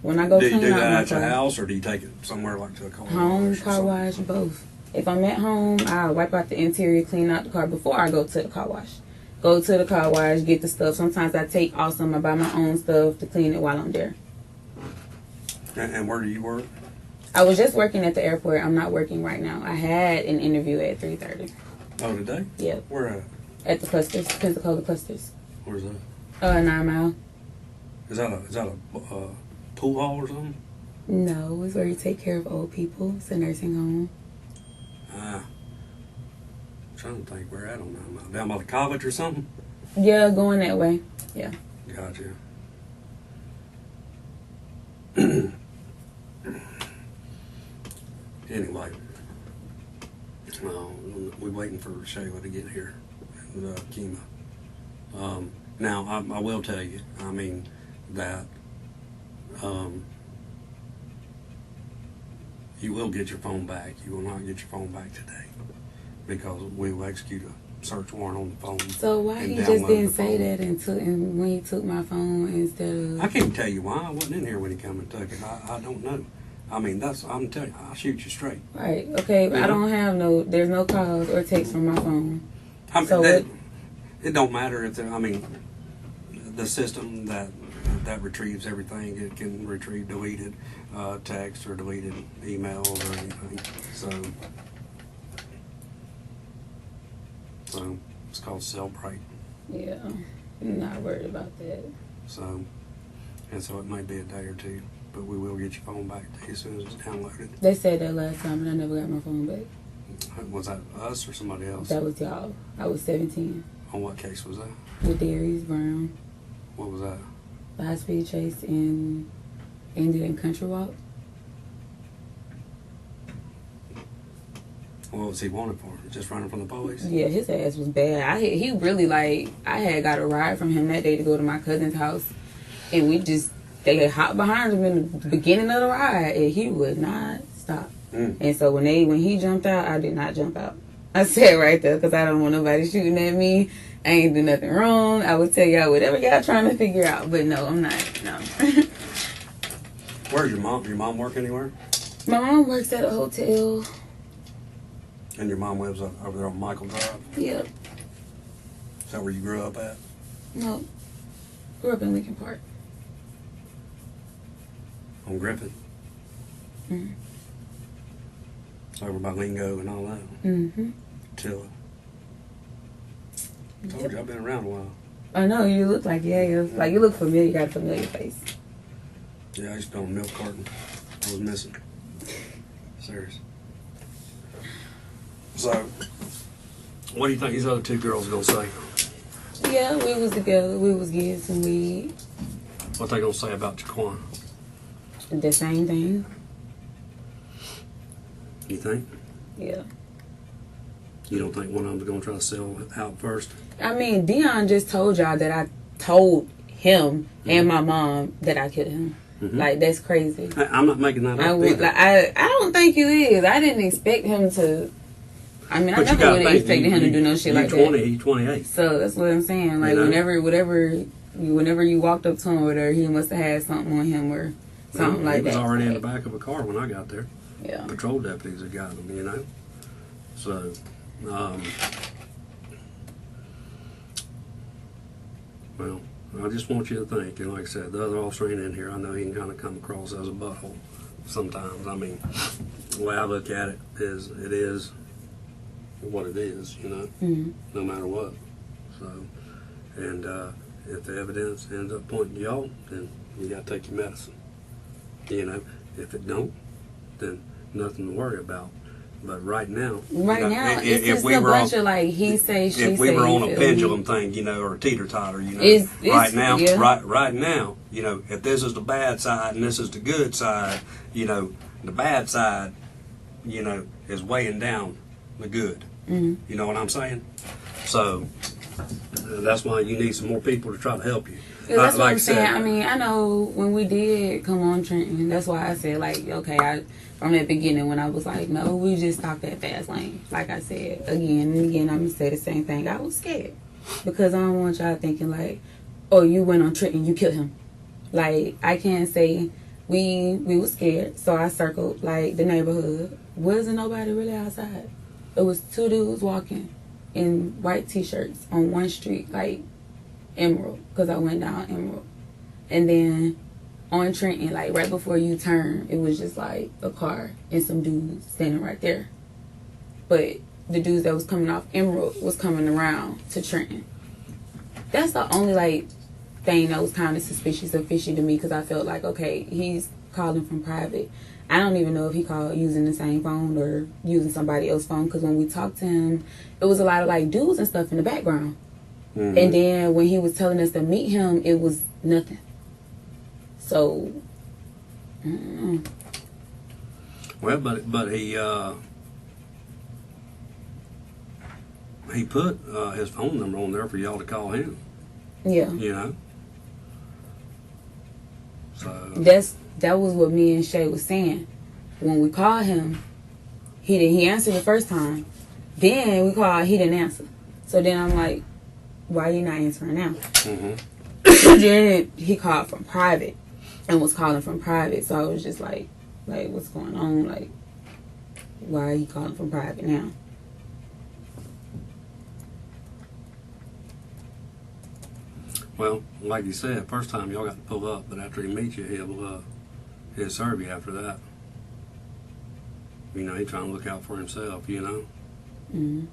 When I go
do you
clean
do
out
that
my
at your
car.
house, or do you take it somewhere like to a car
Home,
wash or
car
something?
wash, both. If I'm at home, I wipe out the interior, clean out the car before I go to the car wash. Go to the car wash, get the stuff. Sometimes I take I buy my own stuff to clean it while I'm there.
And where do you work?
I was just working at the airport. I'm not working right now. I had an interview at 3:30.
Oh, today?
Yeah.
Where at?
At the clusters, Pensacola clusters.
Where's that?
9 Mile.
Is that a pool hall or something?
No, it's where you take care of old people. It's a nursing home.
I'm trying to think where at on that. Down by the college or something?
Yeah, going that way. Yeah.
Gotcha. Anyway, we're waiting for Shayla to get here, and Kima. Now, I will tell you, I mean, that you will get your phone back. You will not get your phone back today because we will execute a search warrant on the phone.
So why he just didn't say that and when he took my phone instead of...
I can't tell you why. I wasn't in here when he come and took it. I don't know. I mean, I'm telling you, I'll shoot you straight.
Right. Okay.
Yeah.
I don't have there's no calls or texts from my phone.
I mean,
So
it don't matter if I mean, the system that retrieves everything, it can retrieve deleted text or deleted emails or anything. So it's called Celebrate.
Yeah. I'm not worried about that.
So it may be a day or two, but we will get your phone back to you as soon as it's downloaded.
They said that last time, and I never got my phone back.
Was that us or somebody else?
That was y'all. I was 17.
On what case was that?
With Darius Brown.
What was that?
The high-speed chase and ended in Country Walk.
What was he wanted for? Just running from the police?
Yeah, his ass was bad. He really, like, I had got a ride from him that day to go to my cousin's house. And they had hopped behind him in the beginning of the ride. And he would not stop. And so when he jumped out, I did not jump out. I sat right there because I don't want nobody shooting at me. I ain't do nothing wrong. I would tell y'all whatever y'all trying to figure out. But no, I'm not. No.
Where's your mom? Your mom work anywhere?
My mom works at a hotel.
And your mom lives over there on Michael Drive?
Yep.
Is that where you grew up at?
No. Grew up in Lincoln Park.
On Griffin?
Mm-hmm.
Over by Lingo and all that?
Mm-hmm.
Tilla. Told you, I've been around a while.
I know, you look like, like you look familiar. You got a familiar face.
Yeah, I used to be on a milk carton. I was missing. Serious. So, what do you think these other two girls are going to say?
Yeah, we was together. We was getting some weed.
What they going to say about Jaquan?
The same thing.
You think?
Yeah.
You don't think one of them's going to try to sell out first?
I mean, Dion just told y'all that I told him and my mom that I killed him. Mm-hmm. Like, that's crazy.
I'm not making that up either.
I don't think you is. I didn't expect him to. I mean, I never would have expected him to do no shit like that.
He's 28.
So that's what I'm saying. Like, whenever you walked up to him or there, he must have had something on him or something like that.
He was already in the back of a car when I got there.
Yeah.
Patrol deputies had got him, you know. So, well, I just want you to think, and like I said, the other officer ain't in here. I know he can kind of come across as a butthole sometimes. I mean, the way I look at it is what it is, you know, no matter what. So, and if the evidence ends up pointing to y'all, then you got to take your medicine. You know, if it don't, then nothing to worry about. But right now,
it's just a bunch of like he say, she say.
If we were on a pendulum thing, you know, or a teeter-totter, you know, right now, you know, if this is the bad side and this is the good side, you know, the bad side, you know, is weighing down the good. You know what I'm saying? So that's why you need some more people to try to help you.
That's what I'm saying. I mean, I know when we did come on Trenton, that's why I said, like, okay, from that beginning when I was like, no, we just stopped at fast lane. Like I said, again and again, I'm going to say the same thing. I was scared because I don't want y'all thinking like, oh, you went on Trenton, you killed him. Like, I can't say we were scared, so I circled, like, the neighborhood. Wasn't nobody really outside. It was two dudes walking in white T-shirts on one street, like, Emerald, because I went down Emerald. And then on Trenton, like right before you turn, it was just like a car and some dudes standing right there. But the dudes that was coming off Emerald was coming around to Trenton. That's the only like thing that was kind of suspicious or fishy to me, because I felt like, okay, he's calling from private. I don't even know if he called using the same phone or using somebody else's phone, because when we talked to him, it was a lot of like dudes and stuff in the background. And then when he was telling us to meet him, it was nothing. So,
well, but he put his phone number on there for y'all to call him.
Yeah.
You know. So
that was what me and Shay was saying. When we called him, he answered the first time. Then we called, he didn't answer. So then I'm like, why are you not answering now? Then he called from private and was calling from private. So I was just like, what's going on? Like, why are he calling from private now?
Well, like you said, first time y'all got to pull up, but after he meets you, he'll serve you after that. You know, he's trying to look out for himself, you know.
Mm-hmm.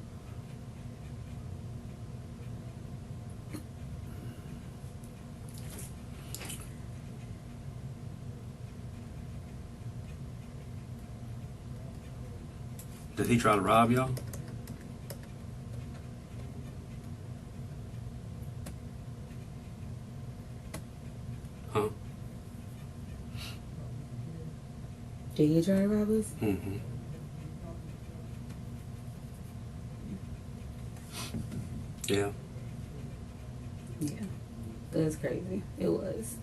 Did he try to rob y'all?
Did he try to rob us?
Mm-hmm. Yeah.
Yeah. It was crazy. It was.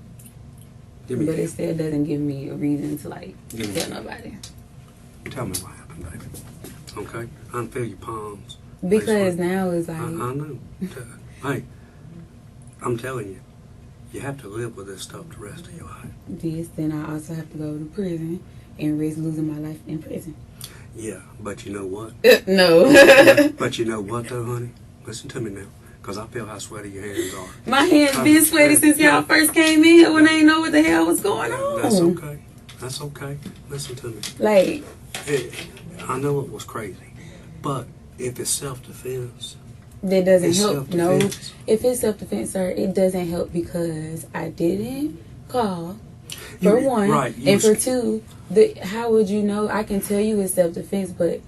Give me
But it
that.
still doesn't give me a reason to, like,
Give me
tell
that.
nobody.
Tell me what happened, baby. Okay? Unfeel your palms.
Because
Basically.
now it's
I
like,
know. Hey, I'm telling you, you have to live with this stuff the rest of your life.
this, then I also have to go to prison and risk losing my life in prison.
Yeah, but you know what?
No.
But you know what, though, honey? Listen to me now, because I feel how sweaty your hands are.
My hands been sweaty since y'all first came in here when I didn't know what the hell was going on.
That's okay. That's okay. Listen to me.
Like,
I know it was crazy, but if it's self-defense,
that doesn't
it's
help. No,
self-defense.
if it's self-defense, sir, it doesn't help because I didn't call, for one.
Right,
And for two, how would you know? I can tell you it's self-defense, but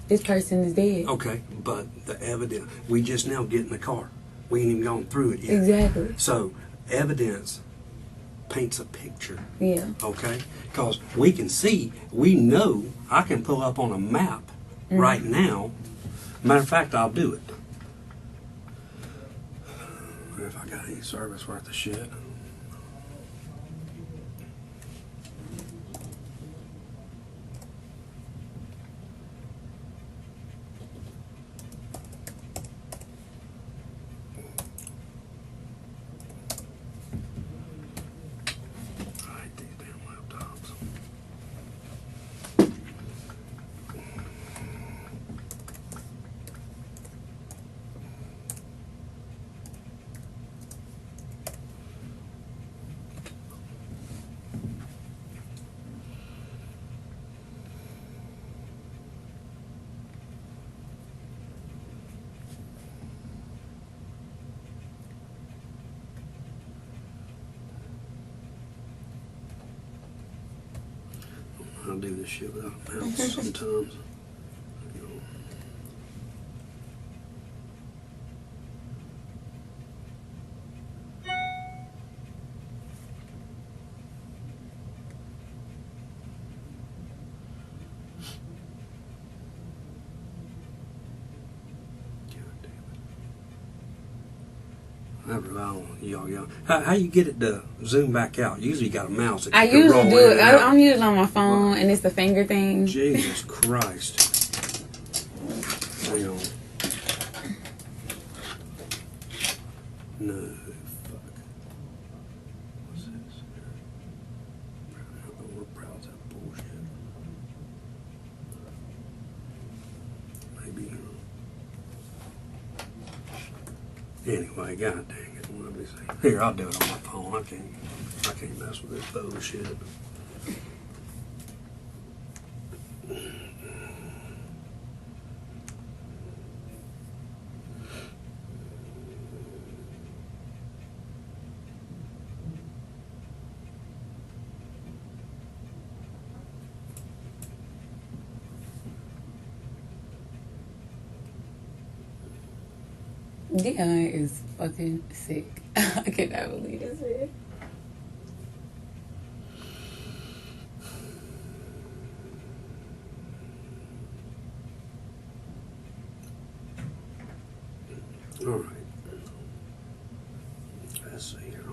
this person is dead.
Okay, but the evidence, we just now get in the car. We ain't even gone through it yet.
Exactly.
So, evidence paints a picture.
Yeah.
Okay? Because we can see, we know, I can pull up on a map right now. Matter of fact, I'll do it. If I got any service worth of shit. I hate these damn laptops. I'll do this shit without a mouse sometimes. I rely on y'all. How you get it to zoom back out? Usually you got a mouse. That
I
you can
usually
roll
do
in
it.
and out.
I'm usually on my phone, and it's the finger thing.
Jesus Christ. Hang on. No, fuck. What's this? We're proud of that bullshit. Maybe. Anyway, god dang it. Let me see. Here, I'll do it on my phone. I can't mess with this bullshit.
Dion is fucking sick. I cannot believe this, man.
All right. Let's see here.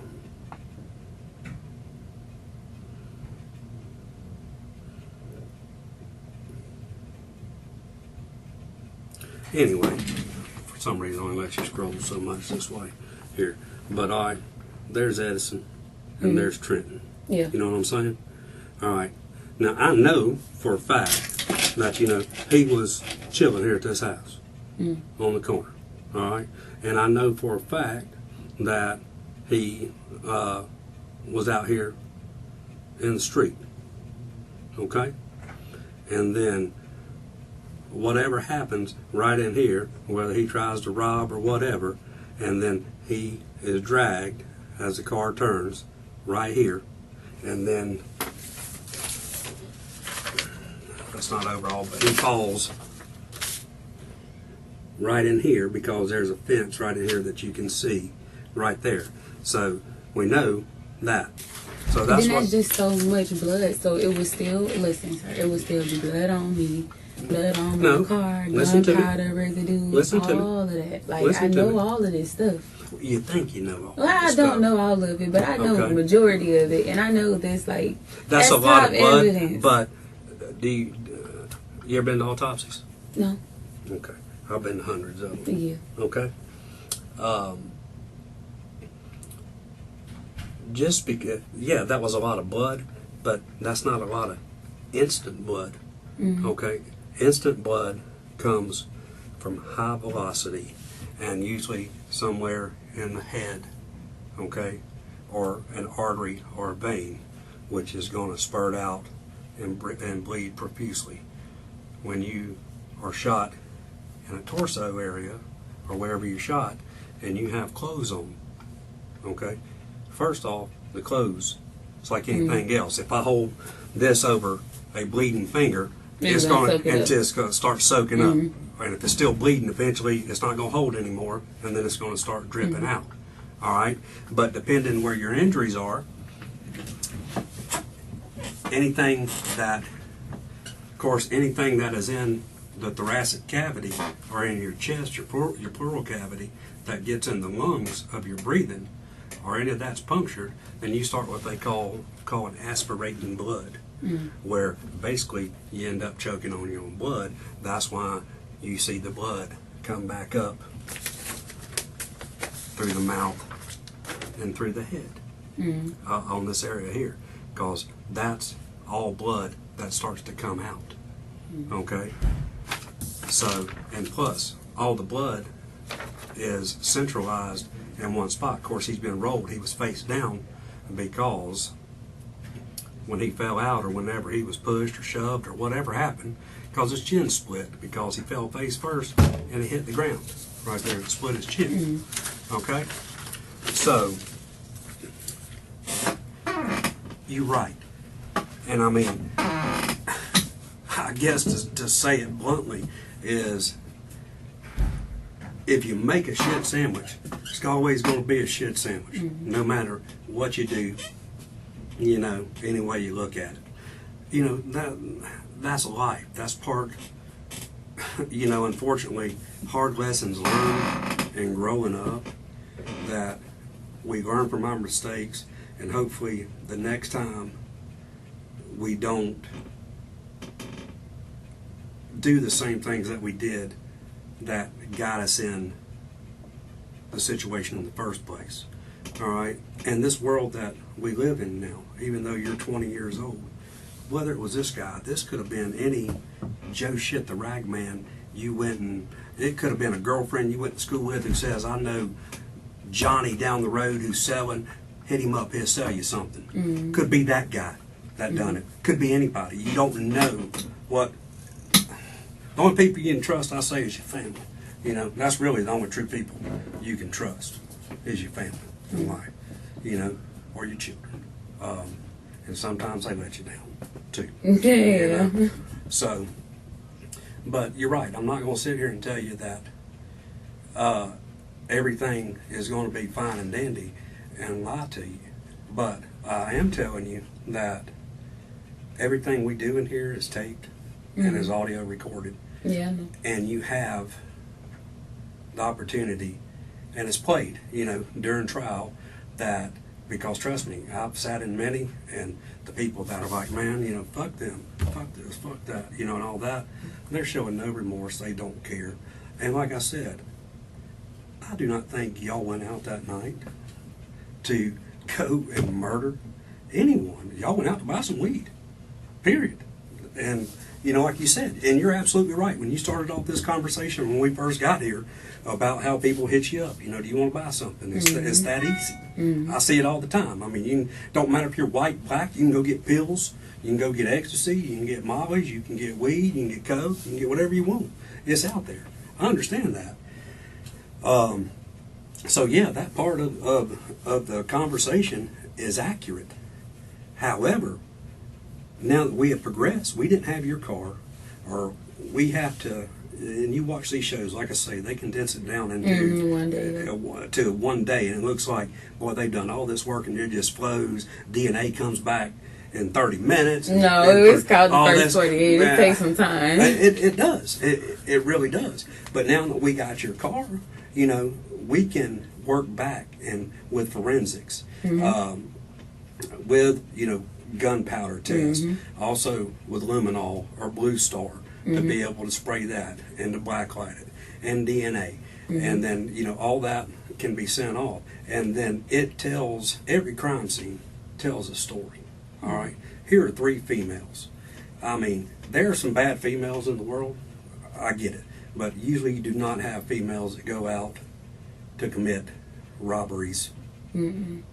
Anyway, for some reason, I only let you scroll so much this way here. But there's Edison and there's Trenton.
Yeah.
You know what I'm saying? All right. Now, I know for a fact that, he was chilling here at this house on the corner. All right. And I know for a fact that he was out here in the street. Okay? And then whatever happens right in here, whether he tries to rob or whatever, and then he is dragged as the car turns right here, and then that's not overall, but he falls right in here because there's a fence right in here that you can see right there. So we know that. So
But
that's
then
what.
that's just so much blood. So it would still, listen, sir, it would still be blood on me, blood on
No,
my car,
listen to me.
gunpowder residue,
Listen to me.
all of that. Like,
Listen
I
to
know
me.
all of this stuff.
You think you know all
Well, I
this
don't
stuff.
know all of it, but I know
Okay.
the majority of it. And I know this, like,
That's a lot of
top
blood.
evidence.
But you ever been to autopsies?
No,
Okay. I've been to hundreds of them.
yeah.
Okay. Just because, yeah, that was a lot of blood, but that's not a lot of instant blood. Okay. Instant blood comes from high velocity and usually somewhere in the head, okay, or an artery or a vein, which is going to spurt out and bleed profusely. When you are shot in a torso area or wherever you're shot and you have clothes on, okay, first off, the clothes, it's like anything else. If I hold this over a bleeding finger, it's going to start soaking up. And if it's still bleeding, eventually it's not going to hold anymore, and then it's going to start dripping out. All right? But depending where your injuries are, anything that is in the thoracic cavity or in your chest, your pleural cavity, that gets in the lungs of your breathing, or any of that's punctured, then you start what they call an aspirating blood, where basically you end up choking on your own blood. That's why you see the blood come back up through the mouth and through the head on this area here, because that's all blood that starts to come out. Okay? So, and plus, all the blood is centralized in one spot. Of course, he's been rolled. He was face down because when he fell out or whenever he was pushed or shoved or whatever happened, because his chin split because he fell face first and he hit the ground right there and split his chin. Okay? So, you're right. And I mean, I guess to say it bluntly is, if you make a shit sandwich, it's always going to be a shit sandwich, no matter what you do, you know, any way you look at it. You know, that's life. That's part, you know, unfortunately, hard lessons learned in growing up, that we learn from our mistakes, and hopefully the next time we don't do the same things that we did that got us in the situation in the first place. All right? And this world that we live in now, even though you're 20 years old, whether it was this guy, this could have been any Joe shit the rag man you went and, it could have been a girlfriend you went to school with who says, I know Johnny down the road who's selling, hit him up, he'll sell you something. Could be that guy that done it. Could be anybody. You don't know what. The only people you can trust, I say, is your family. You know, that's really the only true people you can trust, is your family in life, you know, or your children. And sometimes they let you down, too.
Yeah.
You know? So, but you're right. I'm not going to sit here and tell you that everything is going to be fine and dandy and lie to you. But I am telling you that everything we do in here is taped and is audio recorded.
Yeah.
And you have the opportunity, and it's played, you know, during trial, that, because trust me, I've sat in many, and the people that are like, man, you know, fuck them, fuck this, fuck that, you know, and all that, they're showing no remorse, they don't care. And like I said, I do not think y'all went out that night to go and murder anyone. Y'all went out to buy some weed, period. And you know, like you said, and you're absolutely right. When you started off this conversation when we first got here about how people hit you up, you know, do you want to buy something? It's that easy. I see it all the time. I mean, don't matter if you're white, black, you can go get pills, you can go get ecstasy, you can get mollies, you can get weed, you can get coke, you can get whatever you want. It's out there. I understand that. So yeah, that part of the conversation is accurate. However, now that we have progressed, we didn't have your car, or we have to, and you watch these shows, like I say, they condense it down into
one day,
to one day, and it looks like, boy, they've done all this work, and it just flows. DNA comes back in 30 minutes.
No, it's called the first 48. It takes some time.
It does. It really does. But now that we got your car, you know, we can work back and with forensics, with, you know, gunpowder test, also with luminol or blue star to be able to spray that and to blacklight it, and DNA, and then, you know, all that can be sent off, and then it tells, every crime scene tells a story. All right, here are 3 females. I mean, there are some bad females in the world, I get it, but usually you do not have females that go out to commit robberies.
And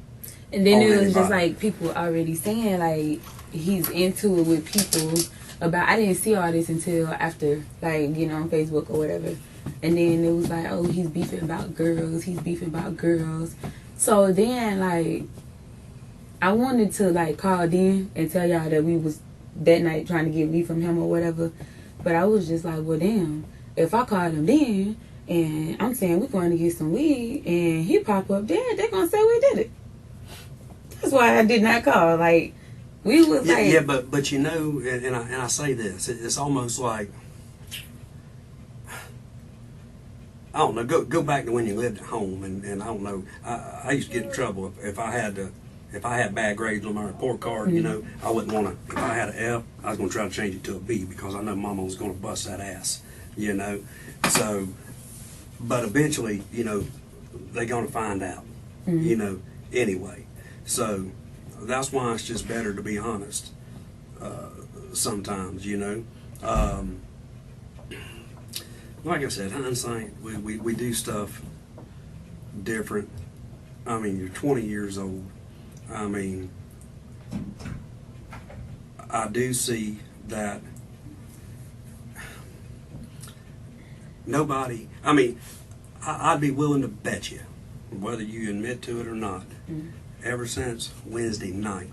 then it was just like people already saying like he's into it with people about. I didn't see all this until after, like, you know, on Facebook or whatever. And then it was like, oh, he's beefing about girls. He's beefing about girls. So then, like, I wanted to like call Dan and tell y'all that we was that night trying to get weed from him or whatever. But I was just like, well, damn, if I called him then and I'm saying we're going to get some weed and he pop up there, they're gonna say we did it. That's why I did not call. Like, we was like,
yeah, but you know, and I say this, it's almost like, I don't know. Go back to when you lived at home, and I don't know. I used to get in trouble if I had bad grades on my report card. You know, I wouldn't want to. If I had an F, I was going to try to change it to a B because I know Mama was going to bust that ass. You know, so, but eventually, you know, they're going to find out. You know, anyway. So that's why it's just better to be honest. Sometimes, you know. Like I said, hindsight, we do stuff different. I mean, you're 20 years old. I mean, I do see that nobody, I mean, I'd be willing to bet you, whether you admit to it or not, ever since Wednesday night,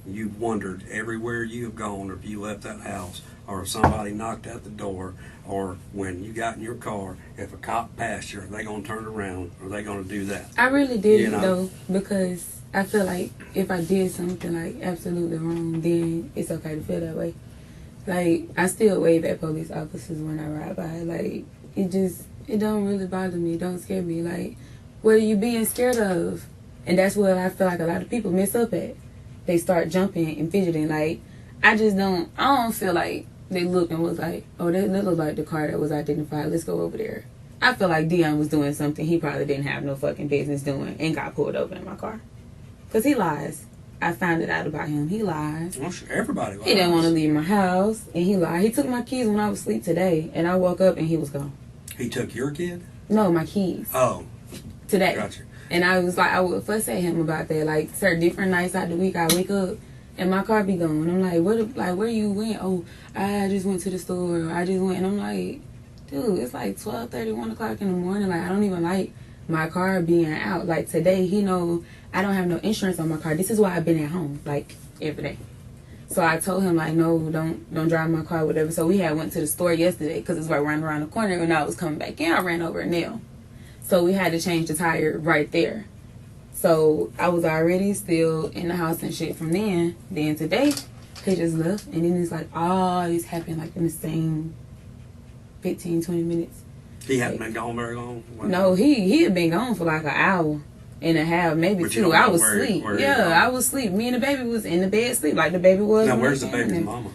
you've wondered everywhere you have gone, or if you left that house, or if somebody knocked at the door, or when you got in your car, if a cop passed you, are they going to turn around, or are they going to do that?
I really did,
You know?
though, because I feel like if I did something like absolutely wrong, then it's okay to feel that way. Like, I still wave at police officers when I ride by. Like, it don't really bother me. It don't scare me. Like, what are you being scared of? And that's what I feel like a lot of people mess up at. They start jumping and fidgeting. Like, I don't feel like they looked and was like, oh, that looked like the car that was identified. Let's go over there. I feel like Dion was doing something he probably didn't have no fucking business doing and got pulled over in my car. Because he lies. I found it out about him. He lies.
Well, sure, everybody lies.
He didn't want to leave my house, and he lied. He took my keys when I was asleep today, and I woke up and he was gone.
He took your kid?
No, my keys.
Oh.
Today.
Gotcha.
And I was like, I would fuss at him about that. Like, certain different nights out the week, I wake up and my car be gone. I'm like, where you went? Oh, I just went to the store. I just went. And I'm like, dude, it's like 12:30, 1 o'clock in the morning. Like, I don't even like my car being out. Like, today, he know I don't have no insurance on my car. This is why I've been at home, like, every day. So I told him, like, no, don't drive my car, whatever. So we had went to the store yesterday because it's right around the corner. When I was coming back in, I ran over a nail. So we had to change the tire right there. So I was already still in the house and shit from then. Then today, he just left. And then it's like, all this happened like in the same 15, 20 minutes.
He hadn't been gone very long?
No, he had been gone for like an hour and a half, maybe
But you
two.
don't
I
know
was
where-
asleep.
where he
Yeah,
was.
I was asleep. Me and the baby was in the bed asleep like the baby was.
Now,
when
where's
I
the
came
baby's
in.
mama?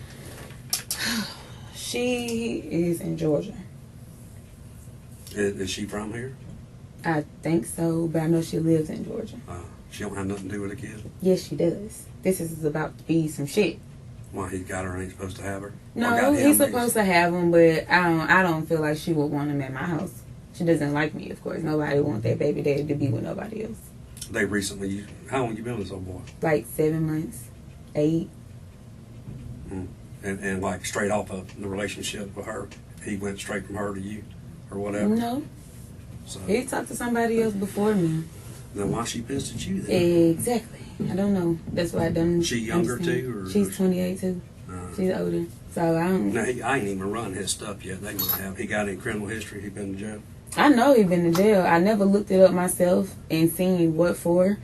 She is in Georgia.
Is she from here?
I think so, but I know she lives in Georgia.
She don't have nothing to do with the kid?
Yes, she does. This is about to be some shit.
Why, he's got her and ain't supposed to have her? Or
No,
got him,
he's supposed to have him, but I don't feel like she would want him at my house. She doesn't like me, of course. Nobody want that baby daddy to be with nobody else.
They recently, how long you been with this old boy?
Like 7 months, 8.
And like straight off of the relationship with her, he went straight from her to you or whatever?
No,
So,
he talked to somebody else before me.
then why she pissed at you then?
Exactly. I don't know. That's why I don't.
She younger
understand.
too, or-
She's 28 too.
Uh,
She's older. So I don't.
Now, I ain't even run his stuff yet. They might have. He got any criminal history? He been to jail?
I know he been to jail. I never looked it up myself and seen what for,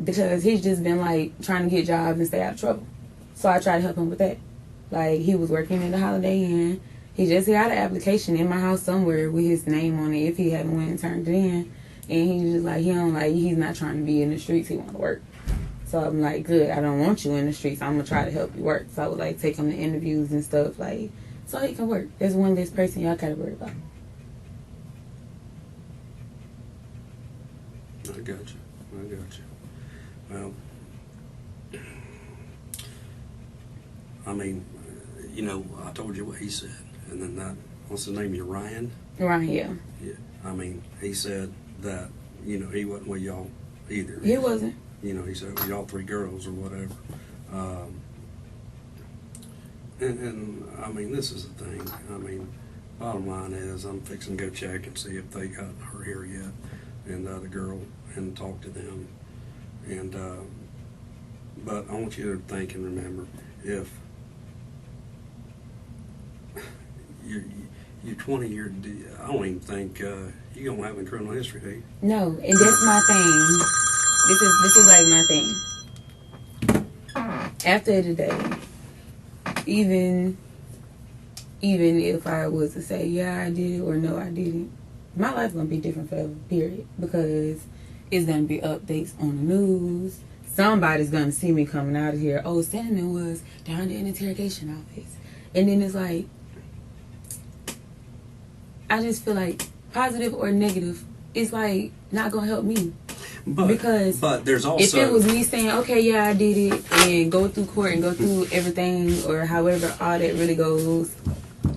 because he's just been like trying to get jobs and stay out of trouble. So I tried to help him with that. Like, he was working in the Holiday Inn. He just got an application in my house somewhere with his name on it if he hadn't went and turned it in. And he's just like, he's not trying to be in the streets. He want to work. So I'm like, good. I don't want you in the streets. I'm going to try to help you work. So I would like take him to interviews and stuff, like, so he can work. There's one less person y'all got to worry about.
I got you. Well, I mean, you know, I told you what he said, and then that, what's his name, Ryan?
Ryan, yeah.
Yeah. I mean, he said that, you know, he wasn't with y'all either.
He wasn't.
You know, he said y'all 3 girls or whatever. And I mean, this is the thing. I mean, bottom line is, I'm fixing to go check and see if they got her here yet, and the other girl, and talk to them. And but I want you to think and remember, if you're 20 years, I don't even think you don't have any criminal history, do you?
No, and that's my thing. This is like my thing. After today, even if I was to say, yeah, I did it, or no, I didn't, my life gonna be different forever, period. Because it's gonna be updates on the news. Somebody's gonna see me coming out of here. Oh, Cinnamon was down there in interrogation office. And then it's like, I just feel like positive or negative, it's like not gonna help me. But there's also, if it was me saying, okay, yeah, I did it, and go through court and go through everything, or however all that really goes,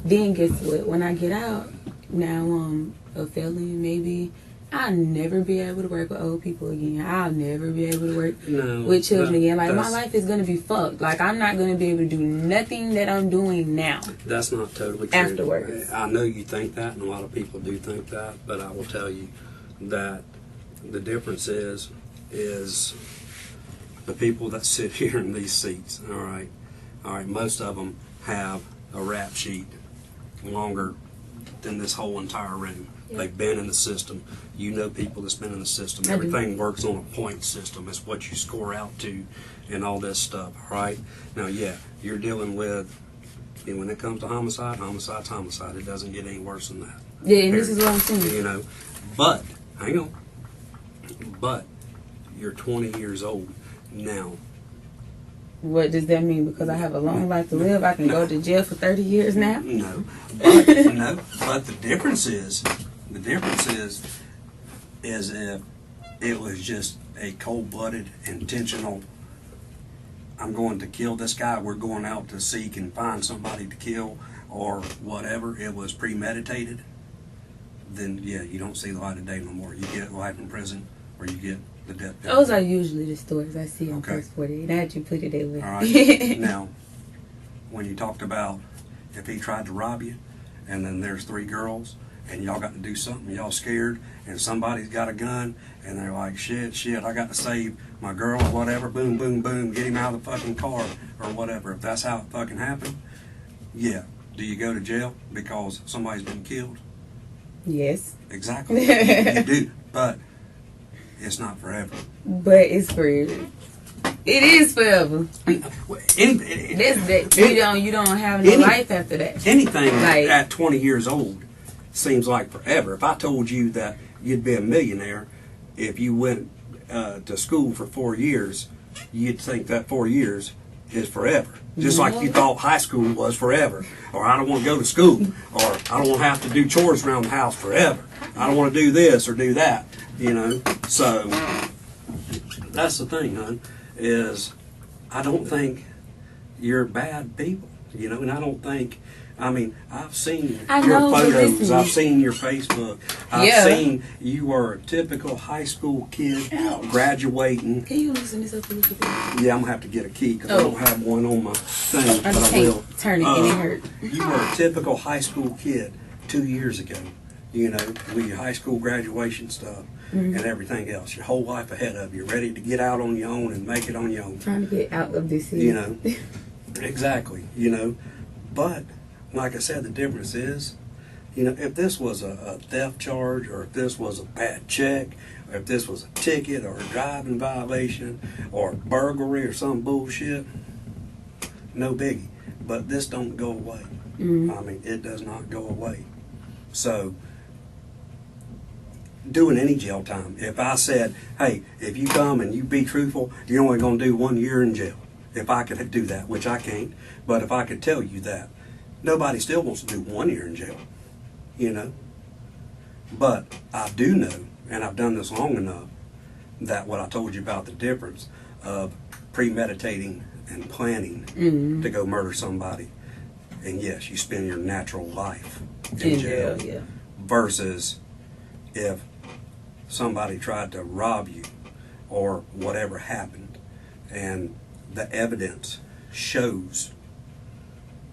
then guess what? When I get out, now I'm a felon, maybe I'll never be able to work with old people again. I'll never be able to work with children again. Like, my life is going to be fucked. Like, I'm not going to be able to do nothing that I'm doing now.
That's not totally true.
Afterwards.
I know you think that, and a lot of people do think that, but I will tell you that the difference is the people that sit here in these seats, all right, most of them have a rap sheet longer than this whole entire room. Yeah. They've been in the system. You know people that's been in the system. Everything works on a point system. It's what you score out to and all this stuff, all right? Now, yeah, you're dealing with, and when it comes to homicide's homicide. It doesn't get any worse than that.
Yeah, and this is what I'm saying.
You know, but, hang on. But you're 20 years old now.
What does that mean? Because I have a long life to live, I can go to jail for 30 years now?
No. But the difference is if it was just a cold-blooded, intentional, I'm going to kill this guy, we're going out to seek and find somebody to kill, or whatever, it was premeditated, then yeah, you don't see the light of day no more. You get life in prison, or you get the death penalty.
Those are usually the stories I see on First 48. Now that you put it that way.
All right. Now, when you talked about if he tried to rob you, and then there's 3 girls, and y'all got to do something, y'all scared, and somebody's got a gun, and they're like, shit, I got to save my girl or whatever, boom, boom, boom, get him out of the fucking car or whatever. If that's how it fucking happened, yeah. Do you go to jail because somebody's been killed?
Yes.
Exactly. You do, but it's not forever.
But it's forever. It is forever. You don't have no life after that.
Anything like, at 20 years old seems like forever. If I told you that you'd be a millionaire if you went to school for 4 years, you'd think that 4 years is forever. Just like you thought high school was forever. Or I don't want to go to school. Or I don't want to have to do chores around the house forever. I don't want to do this or do that. You know? So, that's the thing, hon, is I don't think you're bad people. You know? And I don't think, I mean, I've seen your photos. I've seen your Facebook. I've seen you are a typical high school kid graduating.
Can you loosen this up a little bit?
Yeah, I'm going to have to get a key because I don't have one on my thing.
I just can't turn it and it hurt.
You were a typical high school kid 2 years ago, you know, with your high school graduation stuff and everything else. Your whole life ahead of you, ready to get out on your own and make it on your own.
Trying to get out of this.
You know, exactly, you know. But, like I said, the difference is, you know, if this was a theft charge, or if this was a bad check, or if this was a ticket, or a driving violation, or burglary, or some bullshit, no biggie. But this don't go away.
Mm-hmm.
I mean, it does not go away. So, doing any jail time, if I said, hey, if you come and you be truthful, you're only going to do 1 year in jail. If I could do that, which I can't, but if I could tell you that, nobody still wants to do 1 year in jail, you know. But I do know, and I've done this long enough, that what I told you about the difference of premeditating and planning
Mm-hmm.
to go murder somebody, and yes, you spend your natural life in jail,
yeah.
versus if somebody tried to rob you or whatever happened, and the evidence shows,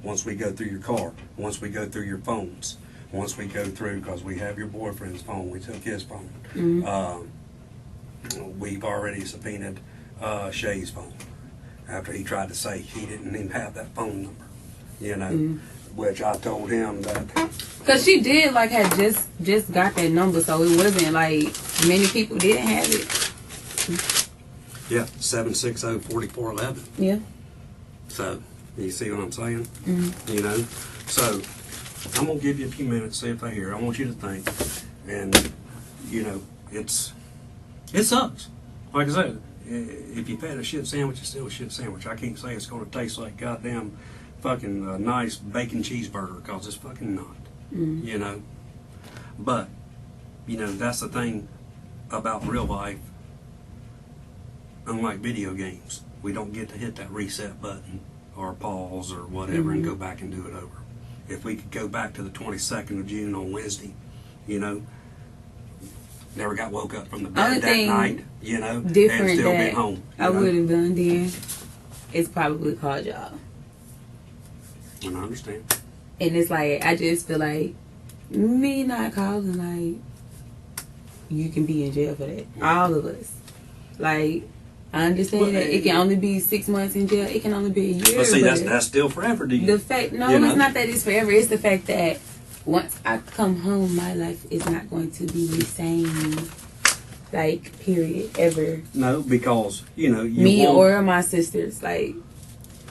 once we go through your car, once we go through your phones, once we go through, because we have your boyfriend's phone, we took his phone. We've already subpoenaed Shay's phone after he tried to say he didn't even have that phone number, you know, which I told him that.
Because she did, like, had just got that number, so it wasn't like many people didn't have it.
Yeah, 760-4411.
Yeah.
So, you see what I'm saying? You know? So, I'm going to give you a few minutes, see if they hear. I want you to think. And, you know, it sucks. Like I said, if you've had a shit sandwich, it's still a shit sandwich. I can't say it's going to taste like goddamn fucking nice bacon cheeseburger, because it's fucking not. You know? But, you know, that's the thing about real life. Unlike video games, we don't get to hit that reset button or pause or whatever and go back and do it over. If we could go back to the 22nd of June on Wednesday, you know, never got woke up from the bed that night, you know, and
Different
still been
that
home.
I would have done then. It's probably called y'all.
And I understand.
And it's like, I just feel like me not calling, like, you can be in jail for that. All of us. Like, I understand that it can only be 6 months in jail. It can only be a year.
But see, that's still forever, do you?
The fact, no,
You know?
it's not that it's forever. It's the fact that once I come home, my life is not going to be the same, like, period, ever.
No, because, you know,
Me or my sisters, like,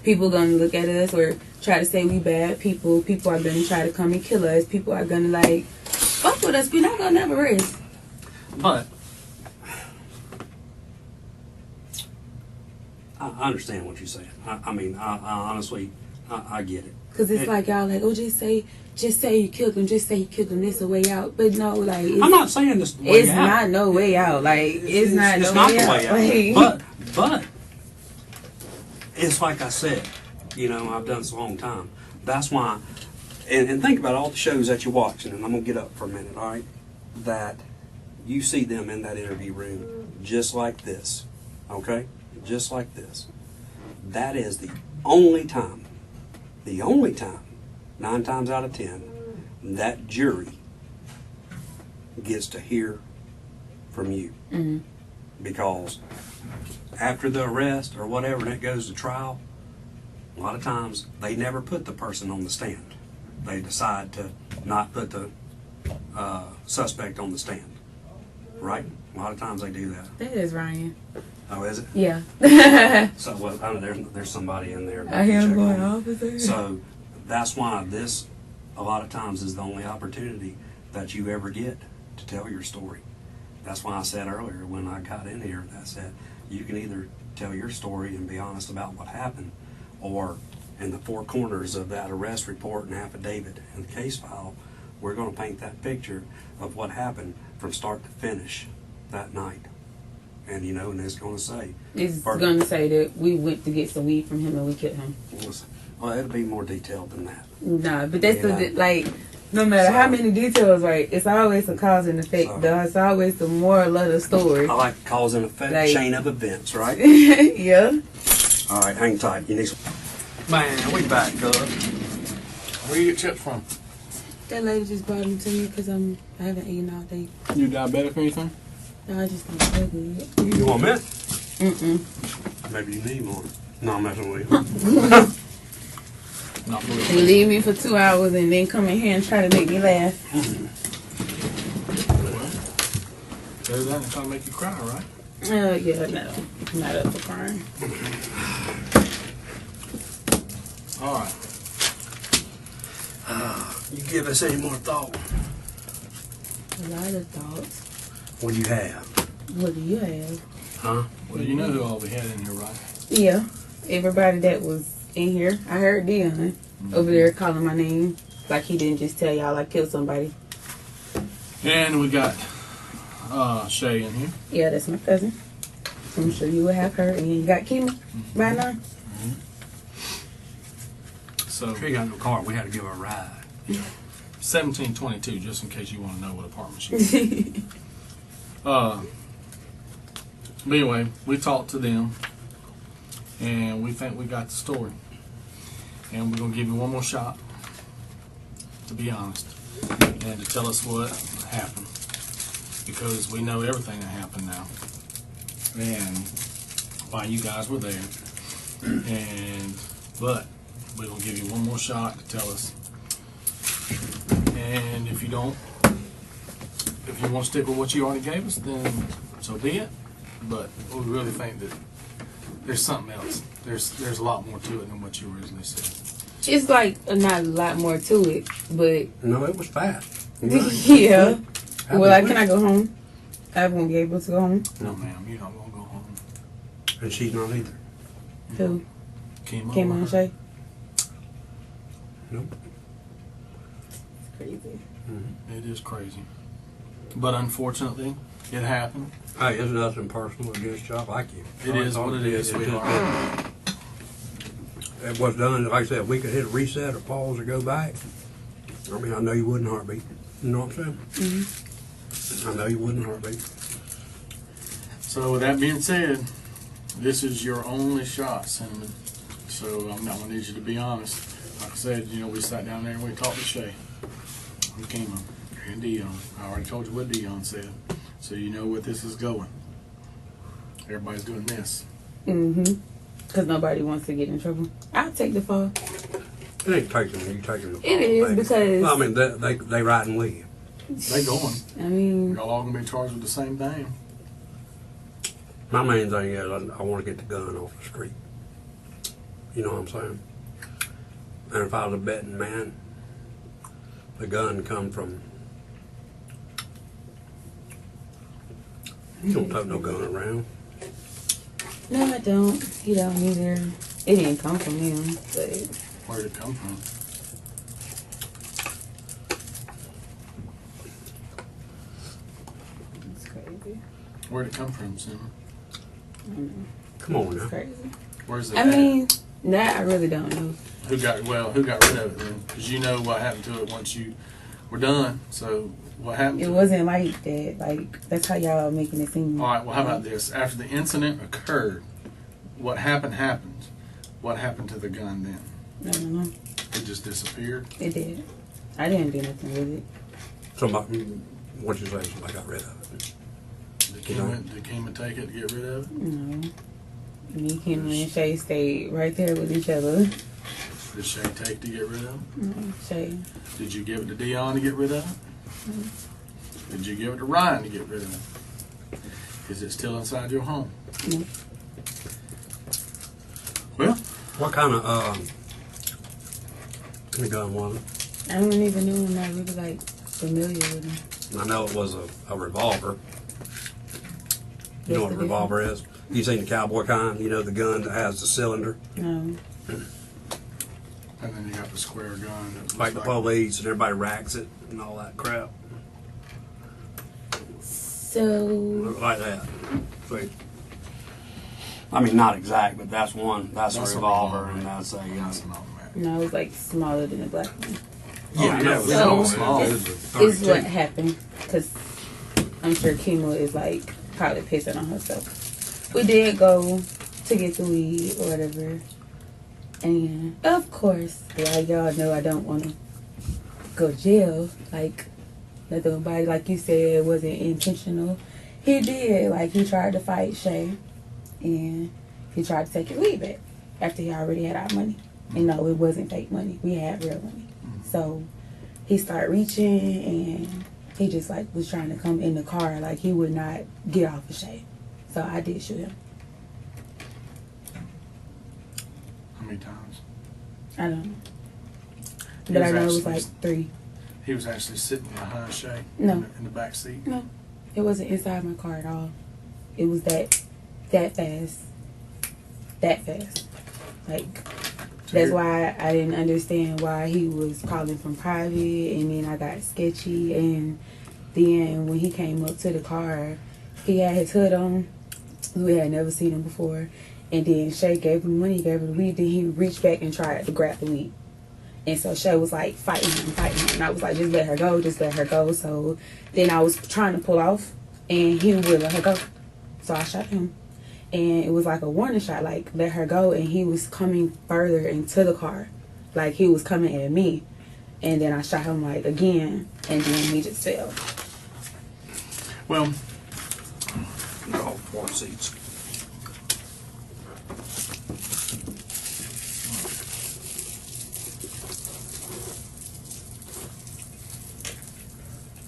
people gonna look at us or try to say we bad people. People are gonna try to come and kill us. People are gonna, like, fuck with us. We're not gonna never rest.
But I understand what you're saying. I mean, I honestly, I get it.
Cause it's like y'all like, oh, just say you killed him. Just say you killed him. This a way out. But no, like,
I'm not saying this.
It's not no way out. Like, it's not no way out.
But it's like I said, you know, I've done this a long time. That's why, and think about all the shows that you're watching, and I'm gonna get up for a minute, all right? That you see them in that interview room just like this, okay? Just like this. That is the only time, 9 times out of 10, that jury gets to hear from you. Because after the arrest or whatever, and it goes to trial, a lot of times they never put the person on the stand. They decide to not put the suspect on the stand. Right? A lot of times they do that.
That is Ryan.
Oh, is it?
Yeah.
So, well, I know there's somebody in there.
I hear him
Check
going,
on it.
officer.
So that's why this, a lot of times, is the only opportunity that you ever get to tell your story. That's why I said earlier when I got in here, that said, you can either tell your story and be honest about what happened, or in the 4 corners of that arrest report and affidavit and the case file, we're going to paint that picture of what happened from start to finish that night. And, you know, and it's going to say...
It's going to say that we went to get some weed from him and we killed him.
Well, it'll be more detailed than that.
Nah, but that's like, no matter how many details, right, it's always a cause and effect, though. It's always the moral of the story.
I like cause and effect, like, chain of events, right?
Yeah.
All right, hang tight. You need some... Man, we back, cuz.
Where you get chips from?
That lady just brought them to me because I haven't eaten all day.
You diabetic or anything?
No, I just don't feel good.
You want a mint?
Mm-mm.
Maybe you need more. No, I'm messing with you.
Not for
You leave me for 2 hours and then come in here and try to make me laugh.
Better than trying to make you cry, right?
Yeah, no. I'm not up for crying.
All right.
You give us any more thought?
A lot of thoughts.
What do you have?
What do you have?
Huh?
Well, you know who all we had in here, right?
Yeah. Everybody that was in here. I heard Dion over there calling my name. Like he didn't just tell y'all I killed somebody.
And we got Shay in here.
Yeah, that's my cousin. I'm sure you will have her. And you got Kima by now.
So
She got no car. We had to give her a ride.
1722, just in case you want to know what apartment she's in. But anyway, we talked to them, and we think we got the story. And we're going to give you one more shot, to be honest, and to tell us what happened. Because we know everything that happened now. And why you guys were there. But we're going to give you one more shot to tell us. And if you don't, if you want to stick with what you already gave us, then so be it. But we really think that there's something else. There's a lot more to it than what you originally said.
It's like not a lot more to it, but
No, it was fast.
yeah. Well, can I go home? I won't be able to go home.
No, ma'am, you're not going to go home.
And she's not either.
Who?
Came
Came on, Shay?
Nope.
Crazy.
It is crazy. But unfortunately, it happened.
Hey, it's nothing personal against y'all. Like you.
It is what it is, sweetheart.
It was done, like I said, we could hit a reset or pause or go back. I mean, I know you wouldn't heartbeat. You know what I'm saying? I know you wouldn't heartbeat.
So with that being said, this is your only shot, Cinnamon. So I'm not going to need you to be honest. Like I said, we sat down there and we talked to Shay. We came up. And Dion. I already told you what Dion said. So you know what this is going. Everybody's doing this.
Because nobody wants to get in trouble. I'll take the fall.
It ain't taking you taking the
It is,
baby.
because...
Well, I mean, they riding with you.
They going.
I mean...
Y'all all going to be charged with the same thing.
My main thing is I want to get the gun off the street. You know what I'm saying? And if I was a betting man, the gun come from... You don't tote no gun around.
No, I don't. He don't either. It didn't come from him, but...
Where did it come from?
It's crazy.
Where did it come from, Cinnamon?
Come on
It's
now.
crazy.
Where's it
I
at?
mean, that I really don't know.
Who got rid of it then? Because you know what happened to it once you were done. So what happened
It
to
wasn't like that. Like, that's how y'all making it seem.
All right, well, how about this? After the incident occurred, what happened. What happened to the gun then?
I don't know.
It just disappeared?
It did. I didn't do nothing with it.
Somebody, what you say, somebody got rid of it.
Did Kima take it to get rid of it?
No. Me, Kim, and Shay stayed right there with each other.
Did Shay take to get rid of it?
No, Shay.
Did you give it to Dion to get rid of it? Did you give it to Ryan to get rid of it? Is it still inside your home?
No.
Well,
What kind of gun was it?
I don't even know. I'm not really, like, familiar with him.
I know it was a revolver. You know what a
What's the
revolver is? You seen the cowboy kind? You know the gun that has the cylinder?
No.
and then you got the square gun. That looks
Like the police and everybody racks it and all that crap.
So,
Like that. See? I mean, not exact, but that's one. That's a revolver, and that's a
That's an automatic.
no, it was, like, smaller than the black one.
yeah.
yeah,
It's
so-
small.
It's what happened. Because I'm sure Kima is, like, probably pissing on herself. We did go to get the weed or whatever. And, of course, like y'all know, I don't want to go to jail. Like, nobody, like you said, it wasn't intentional. He did. Like, he tried to fight Shay. And he tried to take his weed back after he already had our money. And no, it wasn't fake money. We had real money. So he started reaching, and he just like was trying to come in the car. Like he would not get off of Shay. So I did shoot him.
How many times?
I don't know.
He
But
was
I know it was
actually-
like 3.
He was actually sitting behind Shay.
No.
In the back seat.
No. It wasn't inside my car at all. It was that fast. That fast. Like, that's why I didn't understand why he was calling from private, and then I got sketchy, and then when he came up to the car, he had his hood on. We had never seen him before. And then Shay gave him money, gave him the weed, then he reached back and tried to grab the weed. And so Shay was like fighting him. And I was like, just let her go, just let her go. So then I was trying to pull off, and he would let her go. So I shot him. And it was like a warning shot, like, let her go. And he was coming further into the car. Like, he was coming at me. And then I shot him, like, again. And then he just fell.
Well,
All 4 seats.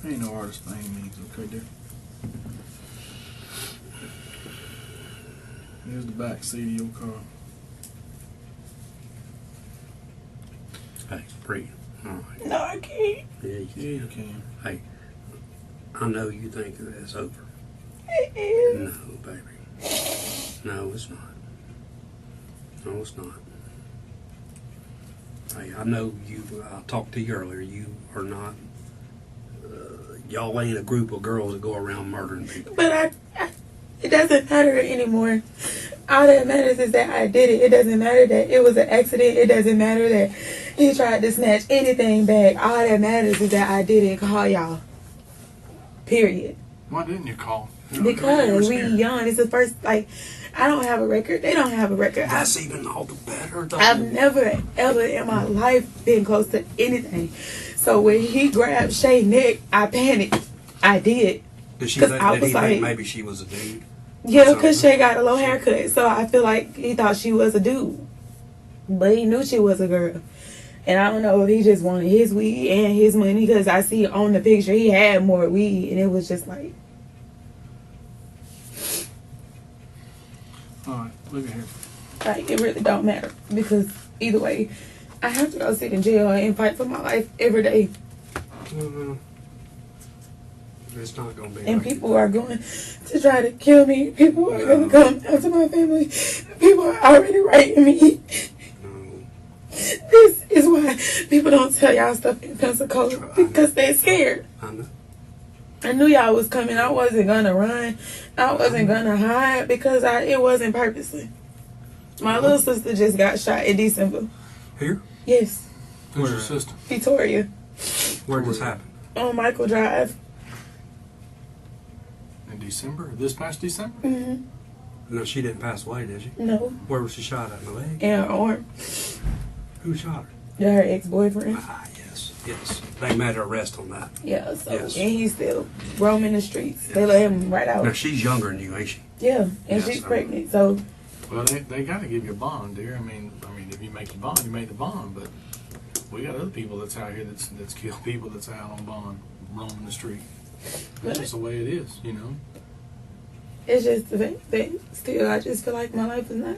ain't no artist by any means, okay, dear? Here's the back seat of your car.
Hey, breathe. All right.
No, I can't.
Yeah, you
Yeah, you
can.
can.
Hey, I know you think that it's over.
It is.
No, baby. No, it's not. No, it's not. Hey, I know you. I talked to you earlier. You are not. Y'all ain't a group of girls that go around murdering people.
But it doesn't matter anymore. All that matters is that I did it. It doesn't matter that it was an accident. It doesn't matter that he tried to snatch anything back. All that matters is that I didn't call y'all. Period.
Why didn't you call?
Because we young. It's the first, like, I don't have a record. They don't have a record.
That's even all the better. Though.
I've never, ever in my life been close to anything. So when he grabbed Shay's neck, I panicked. I did.
Did he
was
think
like-
maybe she was a dude?
Yeah, because Shay got a low haircut. So I feel like he thought she was a dude. But he knew she was a girl. And I don't know if he just wanted his weed and his money, because I see on the picture he had more weed. And it was just like,
Alright, look at here.
like, it really don't matter. Because either way, I have to go sit in jail and fight for my life every day.
Mm-hmm. It's not going to be.
And
like
people are going to try to kill me. People are going to come after my family. People are already writing me.
No.
This is why people don't tell y'all stuff in Pensacola, because they're scared.
I know.
I knew y'all was coming. I wasn't going to run. I wasn't going to hide, because it wasn't purposely. My little sister just got shot in December.
Here?
Yes.
Who's your sister?
Victoria.
Where did this happen?
On Michael Drive.
In December? This past December?
Mm-hmm.
No, she didn't pass away, did she?
No.
Where was she shot at? In the leg?
And her arm.
Who shot her?
Her ex-boyfriend.
Ah, yes, yes. They made her arrest on that.
Yeah, so,
Yes.
and he's still roaming the streets. They let him right out.
Now, she's younger than you, ain't she?
Yeah, and
Yes,
she's
I-
pregnant, so
Well, they got to give you a bond, dear. I mean, if you make the bond, you make the bond. But we got other people that's out here that's killed people that's out on bond, roaming the street. That's just the way it is, you know.
it's just the fact that still I just feel like my life is not,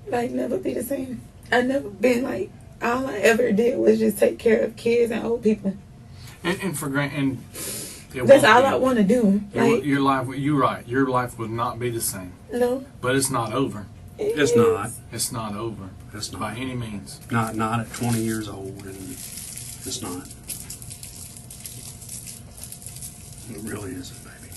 like, never be the same. I never been like, all I ever did was just take care of kids and old people.
And for granted,
That's all I want to do. Like,
Your life, you're right. Your life would not be the same,
no.
but it's not over.
It's not.
It's not over
It's
by
not.
any means.
Not at 20 years old, and it's not. It really isn't, baby.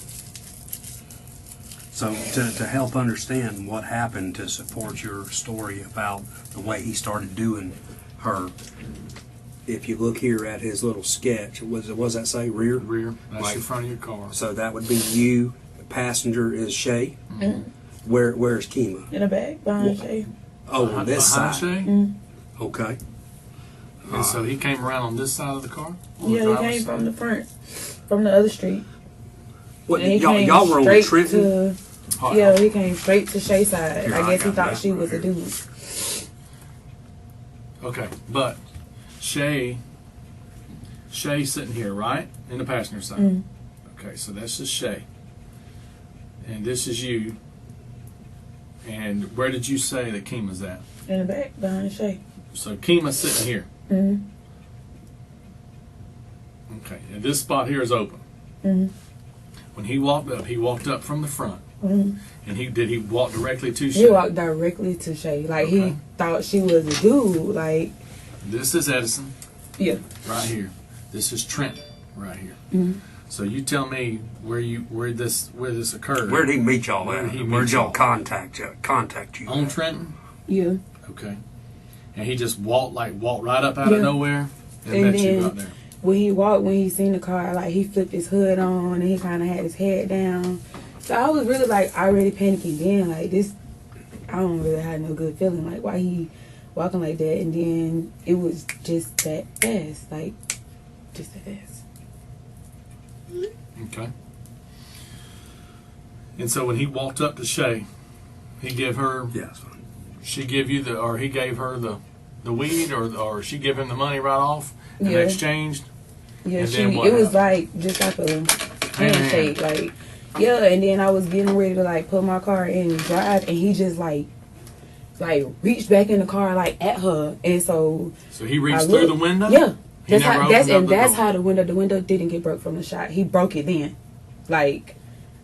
So to help understand what happened, to support your story about the way he started doing her, if you look here at his little sketch, what does that say, rear?
Rear, that's
Like-
the front of your car.
So that would be you. The passenger is Shay. Where's Kima?
In the back behind Shay.
Oh, on this
Behind
side.
Shay?
Okay.
And so he came around on this side of the car? On the
Yeah, he
driver's
came
side?
from the front, from the other street.
What
And he
y'all
came
were on
straight
Trenton?
to, yeah, he came straight to Shay's side.
Here,
I
I
guess he
got
thought
that
she
right
was a
here.
dude.
Okay, but Shay's sitting here, right? In the passenger side.
Mm.
Okay, so that's just Shay. And this is you. And where did you say that Kima's at?
In the back, behind Shay.
So Kima's sitting here.
Mm-hmm.
Okay, and this spot here is open.
Mm-hmm.
When he walked up from the front.
Mm-hmm.
And he walk directly to Shay?
He walked directly to Shay. Like,
Okay.
he thought she was a dude. Like,
This is Edison.
yeah.
Right here. This is Trenton. Right here.
Mm-hmm.
So you tell me where this occurred.
Where did he meet y'all
Where
at?
did he meet
Where'd y'all
y'all?
contact you?
On Trenton?
Yeah.
Okay. And he just walked right up out of
Yeah.
nowhere and
And
met you
then-
right there.
When he seen the car, like, he flipped his hood on and he kind of had his head down. So I was really, like, already panicking then. Like, this, I don't really have no good feeling. Like, why he walking like that? And then it was just that fast. Like, just that fast.
Okay. And so when he walked up to Shay, he gave her,
Yes.
she give you or he gave her the weed, or she give him the money right off and
Yeah.
they exchanged.
Yeah,
And then what
it was
happened?
like just like a handshake, like, yeah. And then I was getting ready to like put my car in and drive, and he just like reached back in the car like at her, and so
So he reached
I
through
looked.
the window.
Yeah,
He
that's
never
how
opened up the door.
how the window didn't get broke from the shot. He broke it then, like,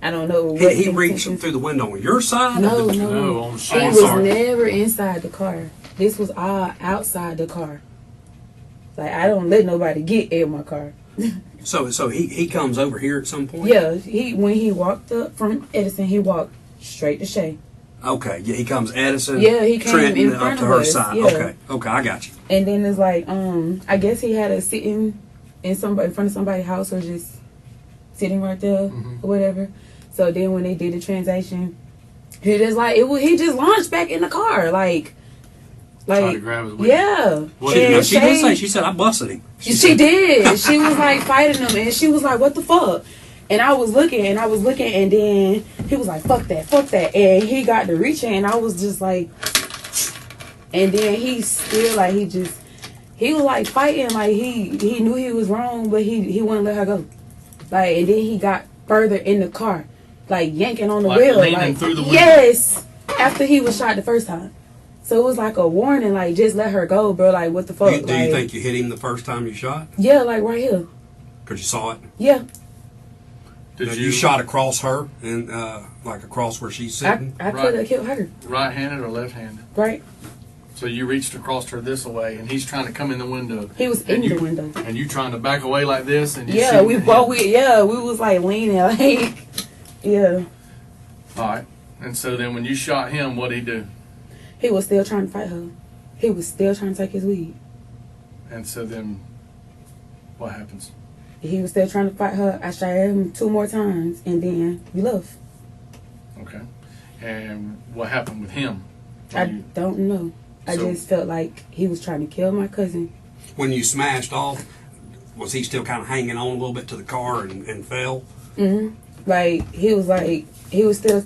I don't know.
He
what
reached
intentions-
through the window on your side?
No,
Or the,
No, on
He
Shay's
was
side.
never inside the car. This was all outside the car. Like, I don't let nobody get in my car.
So he comes over here at some point?
Yeah, when he walked up from Edison, he walked straight to Shay.
Okay, yeah, he comes Edison,
Yeah, he came
Trenton,
in
up
front
to
of
her
us,
side.
yeah.
Okay, I got you.
And then it's like, I guess he had a sitting in front of somebody's house, or just sitting right there
Mhm.
or whatever. So then when they did the transaction, he just launched back in the car, like
Tried to grab his weed.
yeah.
What
And
Now, she did
Shay-
say, she said, I busted him.
She did. She was like fighting him, and she was like, "What the fuck?" And I was looking, and then he was like, fuck that. And he got to reaching, and I was just like, and then he still, like, he was like fighting, like he knew he was wrong, but he wouldn't let her go. Like, and then he got further in the car, like yanking on the
Like
wheel.
leaning
Like,
through the window.
yes, after he was shot the first time. So it was like a warning, like, just let her go, bro. Like, what the fuck?
Do you
Like,
think you hit him the first time you shot?
yeah, like right here.
Because you saw it?
Yeah.
Did
Now,
you
you shot across her, and like across where she's sitting?
I
Right.
could have killed her,
right-handed or left-handed?
right?
So you reached across her this way, and he's trying to come in the window.
He was in
And
the
you-
window.
And you trying to back away like this, and you
Yeah,
shooting
we
at
both,
him.
we was like leaning, like, yeah.
All right. And so then when you shot him, what'd he do?
He was still trying to fight her. He was still trying to take his weed.
And so then what happens?
He was still trying to fight her. I shot him 2 more times, and then we left.
Okay. And what happened with him?
I
You-
don't know. I
So-
just felt like he was trying to kill my cousin.
When you smashed off, was he still kind of hanging on a little bit to the car and fell?
Hmm. Like, he was still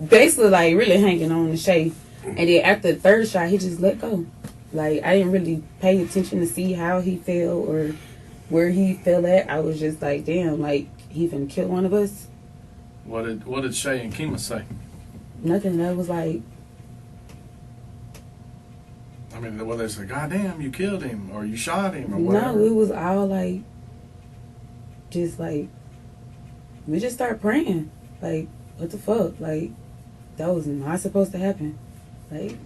basically like really hanging on the Shay. And then after the third shot, he just let go. Like, I didn't really pay attention to see how he fell or where he fell at. I was just like, damn, like, he finna kill one of us.
What did Shay and Kima say?
Nothing. That was like,
I mean, what they say? God damn, you killed him, or you shot him, or whatever.
no, it was all like, just like, we just started praying. Like, what the fuck? Like, that was not supposed to happen. Like,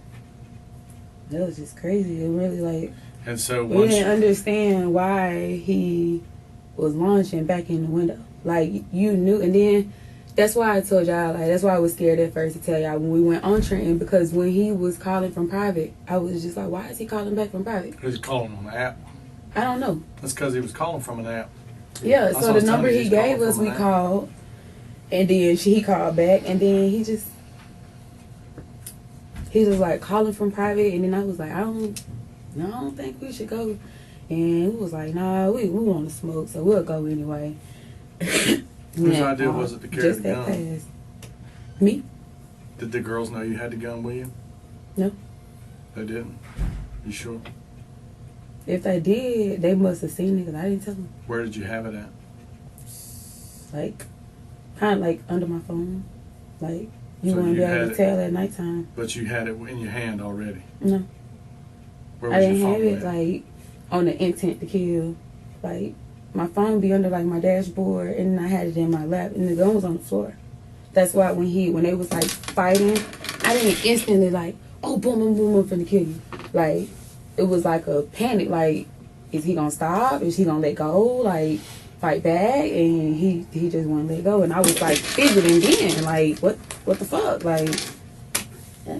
that was just crazy. It really, like,
And so
we
once
didn't understand why he was launching back in the window. Like, you knew, and then that's why I told y'all, like, that's why I was scared at first to tell y'all when we went on Trenton, because when he was calling from private, I was just like, why is he calling back from private?
he was calling on the app.
I don't know.
That's because he was calling from an app.
Yeah,
That's what
so
I
the
was telling
number
you,
he
he's calling
gave us,
from
we
an app.
called, and then he called back, and then he was like calling from private, and then I was like, I don't think we should go. And he was like, nah, we want to smoke, so we'll go anyway.
Whose idea was it to carry
just
the
that
gun?
fast. Me?
Did the girls know you had the gun with you?
No.
They didn't? You sure?
If they did, they must have seen it because I didn't tell them.
Where did you have it at?
Like, kind of like under my phone. Like, you
So
wouldn't
you
be able
had
to
it-
tell at nighttime.
But you had it in your hand already.
No.
Where
I
was
didn't
your
have
phone
it,
at?
like, on the intent to kill. Like, my phone be under, like, my dashboard, and I had it in my lap, and the gun was on the floor. That's why when they was, like, fighting, I didn't instantly, like, oh, boom, boom, boom, I'm finna kill you. Like, it was like a panic, like, is he gonna stop? Is he gonna let go? Like, fight back? And he just wouldn't let go. And I was, like, fidgeting then, like, what the fuck? Like, yeah.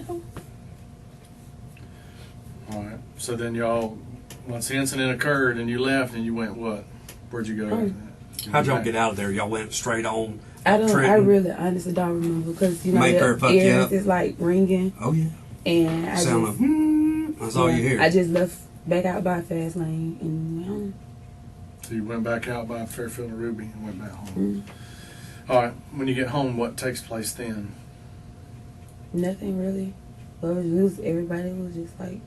All right. So then y'all, once the incident occurred and you left and you went what? Where'd you go after that?
How'd y'all get out of there? Y'all went straight on
I
Trenton?
really honestly don't remember because, you know,
Mayfair
the
fucked you
ears
up?
is, like, ringing.
Oh, yeah.
And I
Sound
just...
of, that's all you hear.
I just left back out by fast lane and went home.
So you went back out by Fairfield and Ruby and went back home.
Mm.
All right. When you get home, what takes place then?
Nothing really. Well, everybody was just like,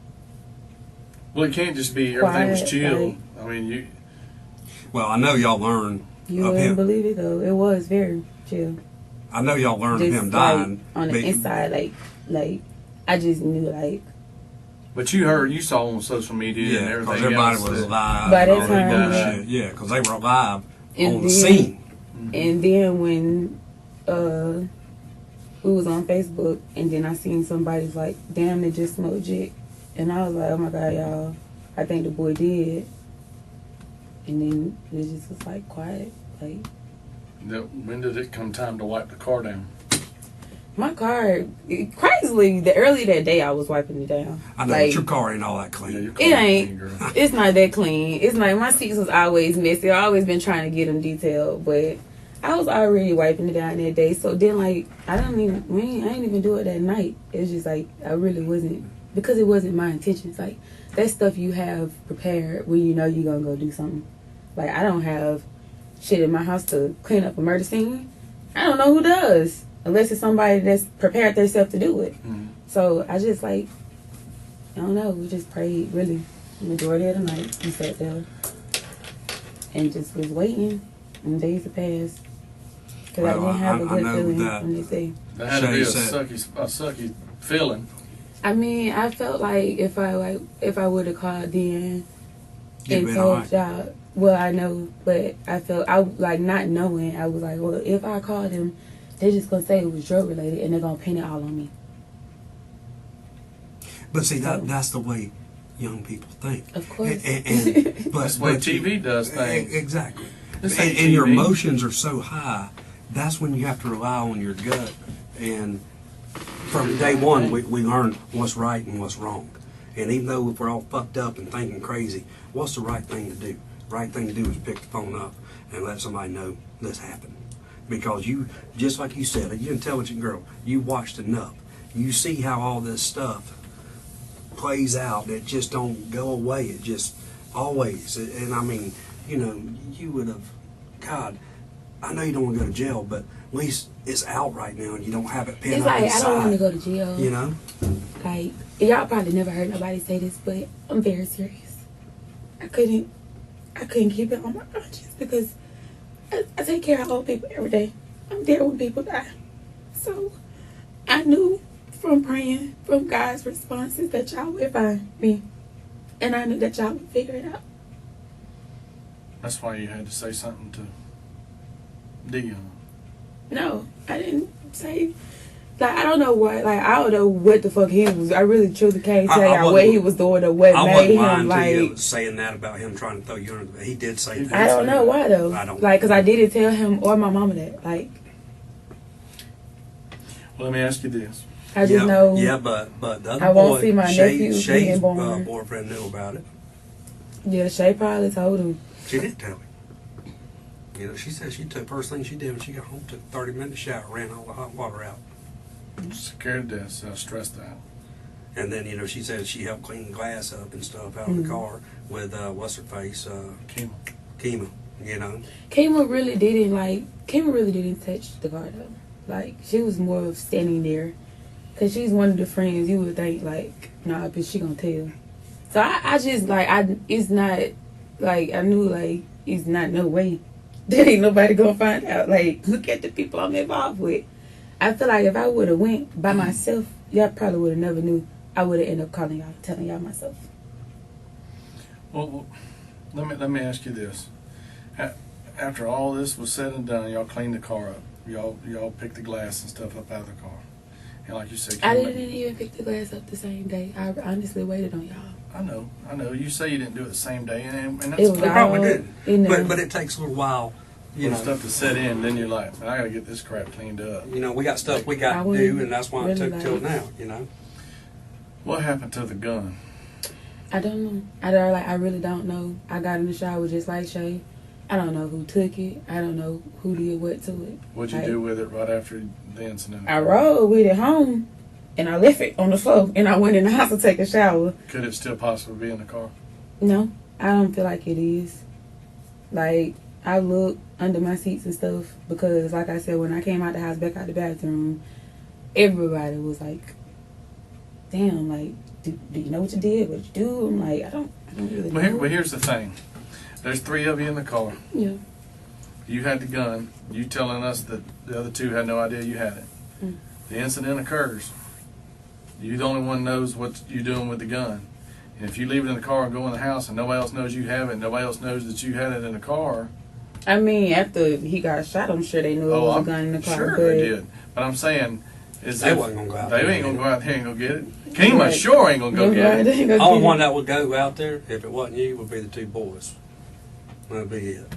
Well, it can't just be everything was
Quiet,
chill.
like-
I mean, you.
Well, I know y'all learned
you
of
wouldn't
him.
believe it though. It was very chill.
I know y'all learned of
Just
him
like
dying.
on the
but-
inside, like I just knew like
But you saw on social media and
Yeah,
everything
because everybody
else
was
that-
live.
By that
and all that
time,
bullshit. Yeah, because they were live
And
on the
then-
scene.
And then when we was on Facebook, and then I seen somebody's like, damn, they just smoked Jit. And I was like, oh my God, y'all, I think the boy did. And then it just was like quiet. Like,
When did it come time to wipe the car down?
my car, crazily, the early that day I was wiping it down.
I know,
like,
but your car ain't all that clean.
Yeah, your car
It
clean,
ain't.
girl.
It's not that clean. It's like my seats was always messy. I always been trying to get them detailed, but I was already wiping it down that day. So then, like, I ain't even do it that night. It's just like I really wasn't, because it wasn't my intentions. Like, that stuff you have prepared when you know you're gonna go do something. Like, I don't have shit in my house to clean up a murder scene. I don't know who does, unless it's somebody that's prepared themselves to do it.
Mhm.
So I just like, I don't know, we just prayed really the majority of the night. We sat there and just was waiting, and days have passed. Because I
Well,
didn't have a
I
good
know
feeling
that-
from this day.
That had to be
Shay
a
said-
sucky feeling.
I mean, I felt like if I would have called then
You'd
and
been
told
alright.
y'all, well, I know, but I felt, I like not knowing, I was like, well, if I called him, they're just going to say it was drug related and they're going to paint it all on me.
But see, that's the way young people think.
Of course.
But
That's the way
but you-
TV does things.
Exactly.
This
And,
ain't
and your
TV.
emotions are so high. That's when you have to rely on your gut. And from day one, we learned what's right and what's wrong. And even though if we're all fucked up and thinking crazy, what's the right thing to do? The right thing to do is pick the phone up and let somebody know this happened. Because you, just like you said, you're an intelligent girl. You watched enough. You see how all this stuff plays out. It just don't go away. It just always. And I mean, you know, you would have, God, I know you don't want to go to jail, but at least it's out right now and you don't have it pinned
It's
up
like,
inside.
I don't want to go to jail.
You know?
Like, y'all probably never heard nobody say this, but I'm very serious. I couldn't keep it on my conscience because I take care of old people every day. I'm there when people die. So I knew from praying, from God's responses, that y'all would find me. And I knew that y'all would figure it out.
That's why you had to say something to Dion.
No, I didn't say. Like, I don't know what. Like, I don't know what the fuck he was. I really truly can't
I
tell y'all what
wasn't-
he was doing or what
I
made
wasn't
him
lying to you
like.
saying that about him trying to throw you under the. He did say
He
that.
did.
I don't know why though.
I don't-
Like, cause I didn't tell him or my mama that. Like,
Well, let me ask you this.
I just know.
Yeah, but the other
I won't
boy,
see my nephew
Shay's
being born.
boyfriend knew about it.
Yeah, Shay probably told him.
She didn't tell me. You know, she said she took first thing she did when she got home, took a 30-minute shower, ran all the hot water out.
Scared to death, so I stressed that.
And then, you know, she said she helped clean the glass up and stuff out of the car with, what's her face,
Kim.
Kima, you know.
Kima really didn't touch the car though. Like, she was more of standing there. Cause she's one of the friends you would think like, nah, but she gonna tell. So I just like it's not like I knew like it's not no way that ain't nobody gonna find out. Like look at the people I'm involved with. I feel like if I would have went by myself, y'all probably would have never knew. I would have ended up calling y'all, telling y'all myself.
Well, let me ask you this: after all this was said and done, y'all cleaned the car up. Y'all picked the glass and stuff up out of the car, and like you said,
I didn't even pick the glass up the same day. I honestly waited on y'all.
I know. You say you didn't do it the same day, and that's
It was
They probably did.
all,
But it takes a little while. You
when
know,
stuff to set in. Then you're like, man, I got to get this crap cleaned up.
you know, we got stuff we got to do, and that's why it took till now. You know.
What happened to the gun?
I don't know. I really don't know. I got in the shower just like Shay. I don't know who took it. I don't know who did what to it.
What'd you do with it right after the incident?
I rolled with it home, and I left it on the floor, and I went in the house to take a shower.
Could it still possibly be in the car?
No, I don't feel like it is. Like, I looked under my seats and stuff because, like I said, when I came out the house, back out the bathroom, everybody was like, damn, like, do you know what you did? What you do? I'm like, I don't really know.
Well, here's the thing. There's 3 of you in the car.
Yeah.
You had the gun. You telling us that the other 2 had no idea you had it.
Mm.
The incident occurs. You the only one knows what you're doing with the gun. And if you leave it in the car and go in the house and nobody else knows you have it, nobody else knows that you had it in the car.
I mean, after he got shot, I'm sure they knew it was a gun in the car.
Sure
but
they did. But I'm saying is
They wasn't gonna go out
They
there.
ain't gonna go out there and go get it. Kima
Right.
sure ain't gonna go get it.
The only one that would go out there, if it wasn't you, would be the 2 boys. That'd be it.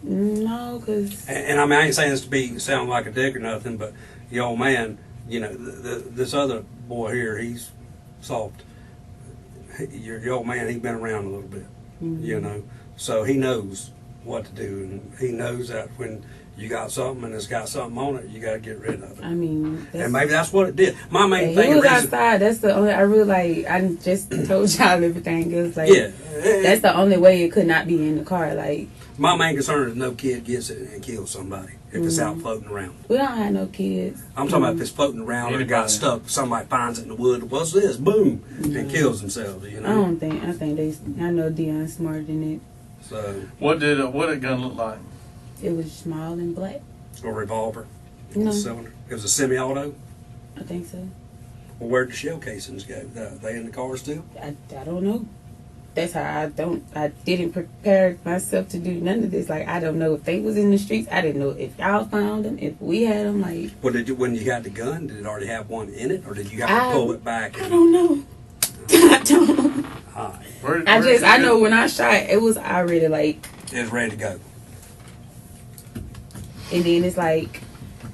No, because...
And I mean, I ain't saying this to sound like a dick or nothing, but the old man, you know, this other boy here, he's soft. Your old man, he's been around a little bit, you know, so he knows what to do, and he knows that when you got something and it's got something on it, you got to get rid of it.
I mean...
And maybe that's what it did. My main
He
thing
was
reason,
outside. That's the only... I really, like... I just told y'all everything. It was like...
yeah,
That's the only way it could not be in the car. Like...
my main concern is no kid gets it and kills somebody if it's out floating around.
We don't have no kids.
I'm talking about if it's floating around or it got stuck, somebody finds it in the wood, what's this? Boom, and kills themselves, you know?
I think I know Dion's smarter than it.
So,
What did gun look like?
It was small and black.
a revolver,
No.
cylinder. It was a semi-auto.
I think so.
Well, where'd the shell casings go? They in the car still?
I don't know. That's how I didn't prepare myself to do none of this. Like, I don't know if they was in the streets. I didn't know if y'all found them, if we had them. Like,
Well, when you got the gun, did it already have one in it, or did you have to pull it back?
I don't know. I don't know.
All right.
I know when I shot, it was already like,
It was ready to go.
and then it's like,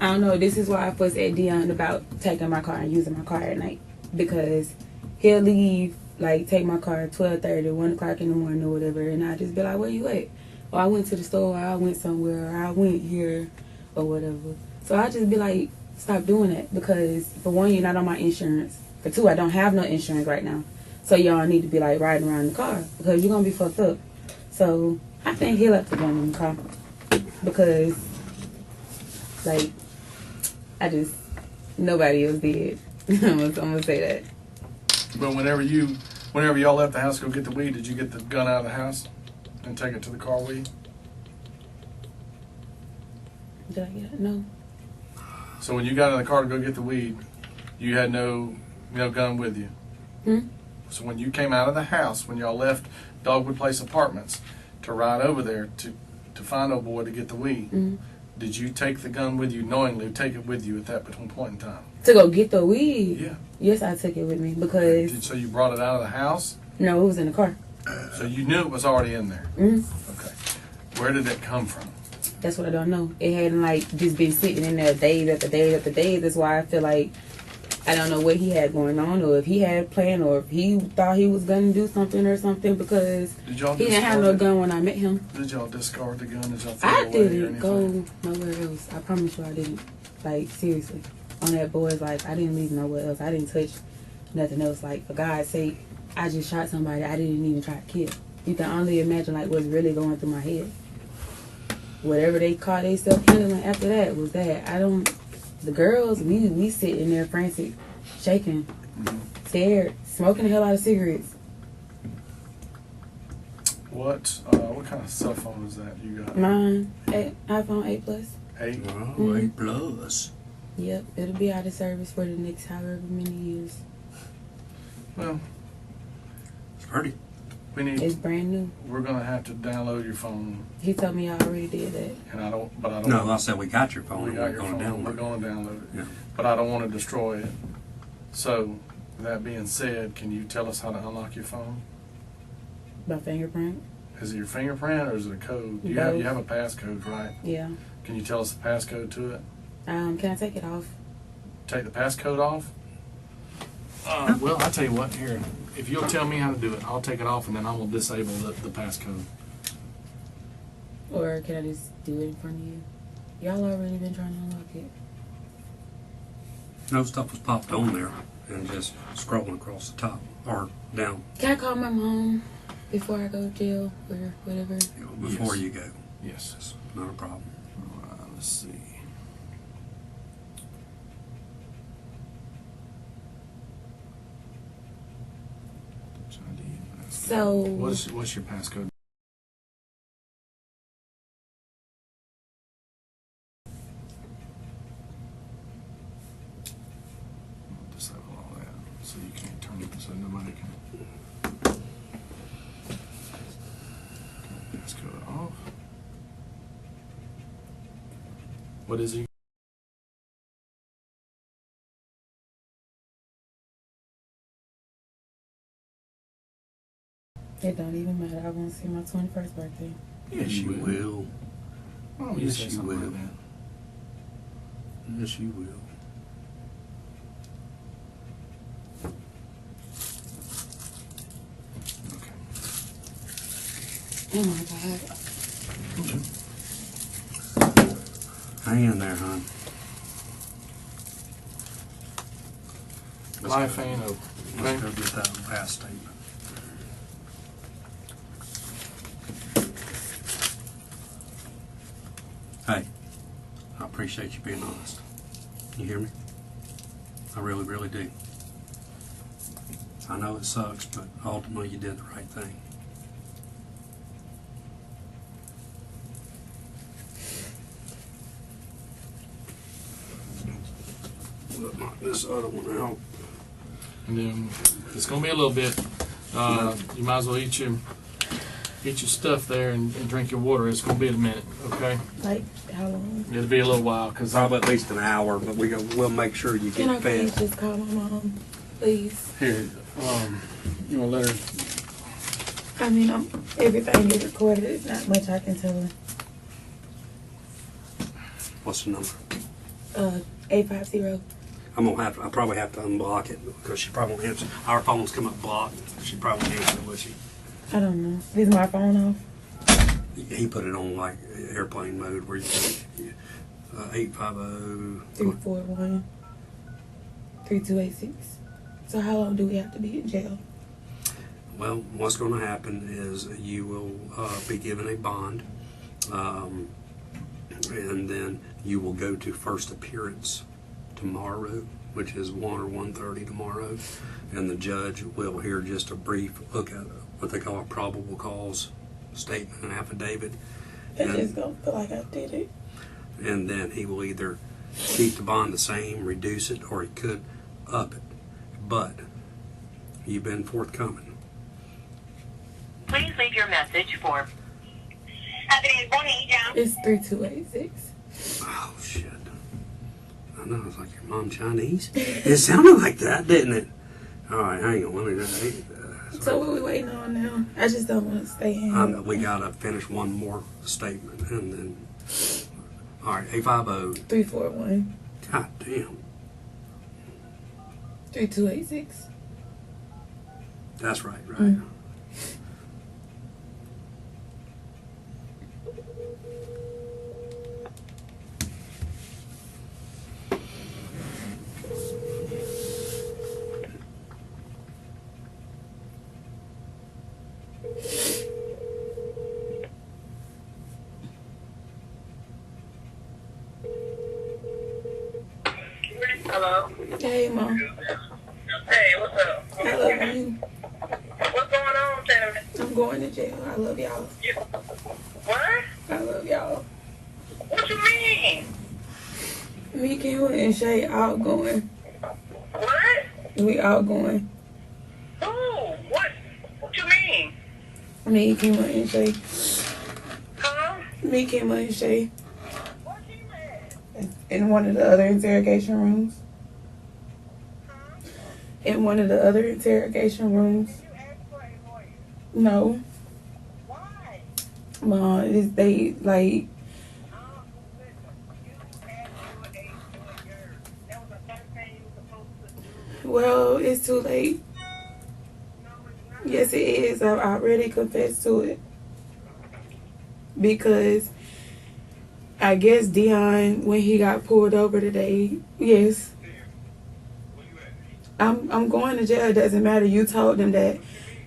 I don't know. This is why I first said Dion about taking my car and using my car at night, because he'll leave, like, take my car at 12:30, 1 o'clock in the morning or whatever, and I just be like, where you at? Or I went to the store, or I went somewhere, or I went here, or whatever. So I just be like, stop doing that, because for one, you're not on my insurance. For 2, I don't have no insurance right now. So y'all need to be like riding around the car, because you're gonna be fucked up. So I think he left the gun in the car, because like nobody else did. I'm gonna say that.
But whenever y'all left the house to go get the weed, did you get the gun out of the house and take it to the car with you?
Did I get it? No.
So when you got in the car to go get the weed, you had no gun with you. So when you came out of the house, when y'all left Dogwood Place Apartments to ride over there to find old boy to get the weed, did you take the gun with you, knowingly take it with you at that point in time?
To go get the weed?
Yeah.
Yes, I took it with me, because...
So you brought it out of the house?
No, it was in the car.
So you knew it was already in there? Okay. Where did it come from?
That's what I don't know. It hadn't, like, just been sitting in there days after days after days. That's why I feel like I don't know what he had going on, or if he had a plan, or if he thought he was going to do something or something, because he didn't have no gun when I met him.
Did y'all discard the gun? Did y'all throw
I
it away or
didn't
anything?
go nowhere else. I promise you I didn't. Like, seriously. On that boy's life, I didn't leave nowhere else. I didn't touch nothing else. Like, for God's sake, I just shot somebody I didn't even try to kill. You can only imagine, like, what's really going through my head. Whatever they caught themselves handling after that was that. The girls, we sitting there frantic, shaking, scared, smoking the hell out of cigarettes.
What kind of cell phone is that you got?
Mine, iPhone 8 Plus.
8?
Oh, 8 Plus.
Yep, it'll be out of service for the next however many years.
Well,
It's pretty.
It's brand new.
We're gonna have to download your phone,
He told me I already did that.
and I don't.
No, I said we got your phone.
We
and
got
we're
your
going to
phone. We're
download it.
going to download it.
Yeah.
But I don't want to destroy it. So, that being said, can you tell us how to unlock your phone?
My fingerprint.
Is it your fingerprint or is it a code? You
Both.
have a passcode, right?
Yeah.
Can you tell us the passcode to it?
Can I take it off?
Take the passcode off? Well, I'll tell you what. Here, if you'll tell me how to do it, I'll take it off and then I will disable the passcode.
Or can I just do it in front of you? Y'all already been trying to unlock it.
No stuff was popped on there and just scrolling across the top or down
Can I call my mom before I go to jail or whatever?
before
Yes.
you go.
Yes.
It's not a problem.
Let's see.
So
What's your passcode? Disable all that so you can't turn it so nobody can. Passcode off. What is it?
it don't even matter. I want to see my 21st birthday.
Yes, you will.
Oh,
Yes,
say
you
something
will.
like that.
Yes, you will.
Okay.
Oh my God.
Hang in there, hon.
Life ain't over.
Let's go get that last statement. Hey, I appreciate you being honest. You hear me? I really, really do. I know it sucks, but ultimately you did the right thing. Knock this other one out.
And then it's gonna be a little bit. You might as well eat your stuff there and drink your water. It's gonna be a minute, okay?
Like, how long?
It'll be a little while because
Probably at least an hour, but we'll make sure you
Can I
get
please
fed.
just call my mom? Please.
here. You wanna let her?
I mean, everything is recorded. It's not much I can tell her.
What's the number?
850.
I probably have to unblock it because she probably won't answer. Our phones come up blocked. She probably won't answer, will she?
I don't know. Is my phone off?
He put it on like airplane mode where you can 850.
341 3286. So how long do we have to be in jail?
Well, what's going to happen is you will be given a bond, and then you will go to first appearance tomorrow, which is 1 or 1:30 tomorrow, and the judge will hear just a brief look at what they call a probable cause statement, an affidavit,
I just don't feel like I did it.
and then he will either keep the bond the same, reduce it, or he could up it. But you've been forthcoming.
Please leave your message for
It's 3286.
Oh shit! I know it's like your mom Chinese. It sounded like that, didn't it? All right, hang on. Let me just.
So what we waiting on now? I just don't want to stay in.
We gotta finish one more statement, and then. All right, 850.
341
God damn.
3286.
That's right, right.
Mm.
Hello?
Hey, Mom.
Hey, what's up?
I love you.
What's going on, Senator?
I'm going to jail. I love y'all.
What?
I love y'all.
What you mean?
Me, Kayla, and Shay outgoing.
What?
We outgoing.
Who? What? What you mean?
Me, Kayla, and Shay.
Huh?
Me, Kayla, and Shay.
What you mean?
In one of the other interrogation rooms. In one of the other interrogation rooms.
You asked for a lawyer.
No.
Why?
They like.
Listen, you asked for a lawyer. That was the first thing you were supposed to do.
Well, it's too late.
No, it's not.
Yes, it is. I already confessed to it. Because I guess Dion, when he got pulled over today, yes. I'm going to jail. It doesn't matter. You told them that.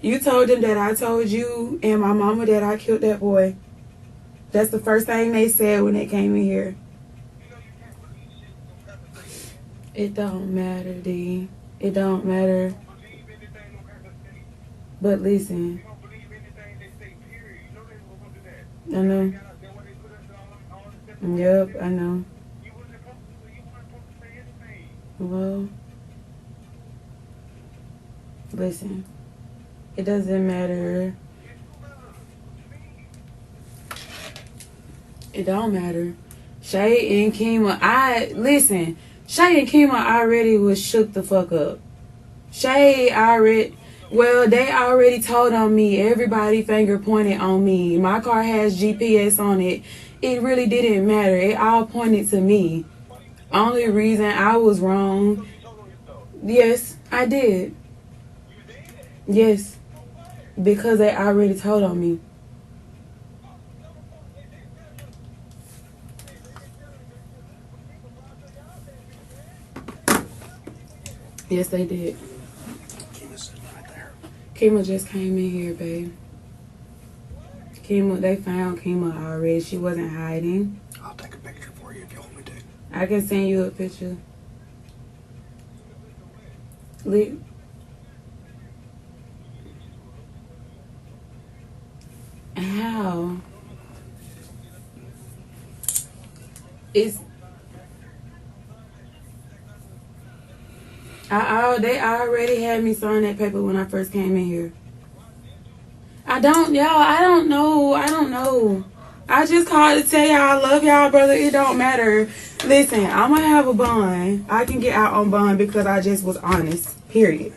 You told them that I told you and my mama that I killed that boy. That's the first thing they said when they came in here. It don't matter, D. It don't matter. But listen. I know. Yep, I know. Well, listen. It doesn't matter. It don't matter. Shay and Kima, listen. Shay and Kima already was shook the fuck up. They already told on me. Everybody finger pointed on me. My car has GPS on it. It really didn't matter. It all pointed to me. Only reason I was wrong. Yes, I did. Yes. Because they already told on me. Yes, they did.
Kima's sitting right there.
Kima just came in here, babe. They found Kima already. She wasn't hiding.
I'll take a picture for you if you want me to.
I can send you a picture. How? They already had me sign that paper when I first came in here. I don't know. I just called to tell y'all I love y'all, brother. It don't matter. Listen, I'm gonna have a bond. I can get out on bond because I just was honest. Period.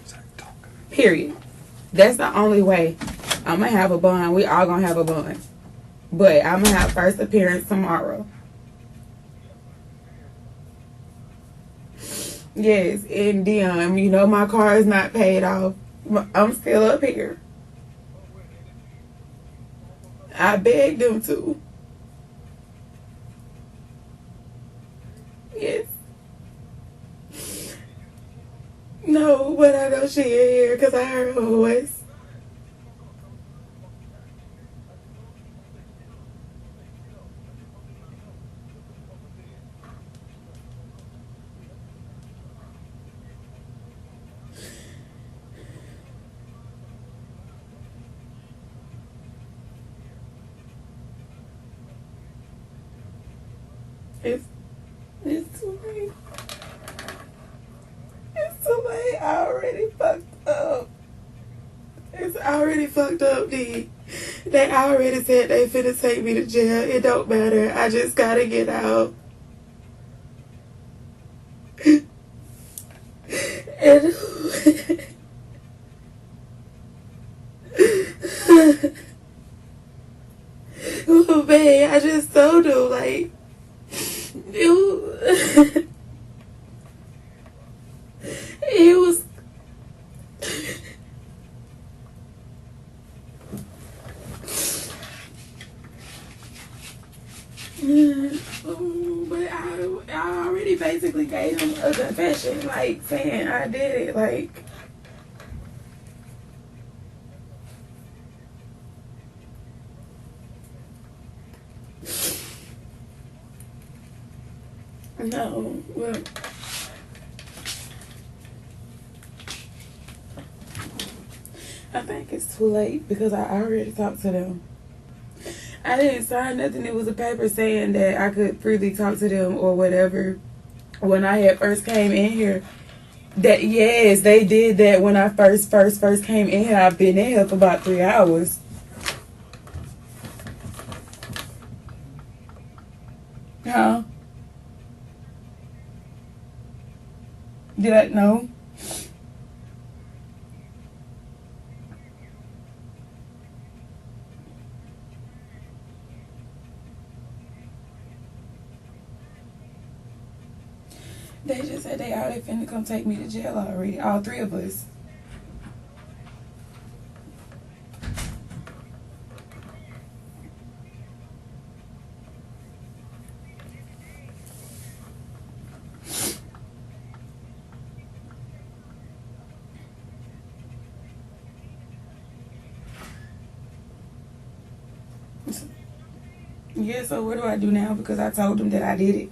That's the only way. I'm gonna have a bond. We all gonna have a bond. But I'm gonna have first appearance tomorrow. Yes, and Dion, you know my car is not paid off. I'm still up here. I begged them to. Yes. No, but I know she in here because I heard her voice. It's too late. It's too late. I already fucked up. It's already fucked up, D. They already said they finna take me to jail. It don't matter. I just gotta get out. And oh man, I just told him like it was but I already basically gave him a confession, like saying I did it, like no, well, I think it's too late because I already talked to them. I didn't sign nothing. It was a paper saying that I could freely talk to them or whatever. When I had first came in here, that yes, they did that when I first came in here. I've been in here for about 3 hours. Huh? Did I know? They just said they out there finna come take me to jail already. All 3 of us. Yeah, so what do I do now? Because I told them that I did it.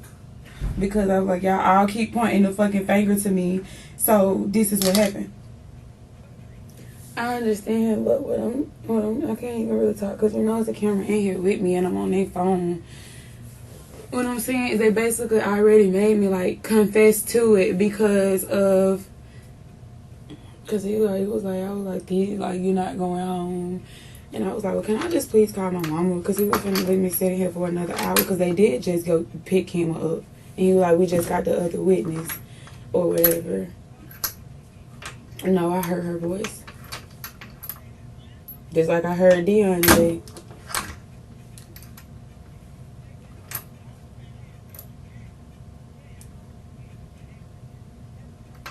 Because I was like, y'all all keep pointing the fucking finger to me. So this is what happened. I understand, but I can't even really talk because there's a camera in here with me and I'm on their phone. What I'm saying is they basically already made me like confess to it because he was like, I was like, you're not going home. And I was like, well, can I just please call my mama? Because he was going to leave me sitting here for another hour because they did just go pick him up. And he was like, we just got the other witness or whatever. No, I heard her voice. Just like I heard Dion today.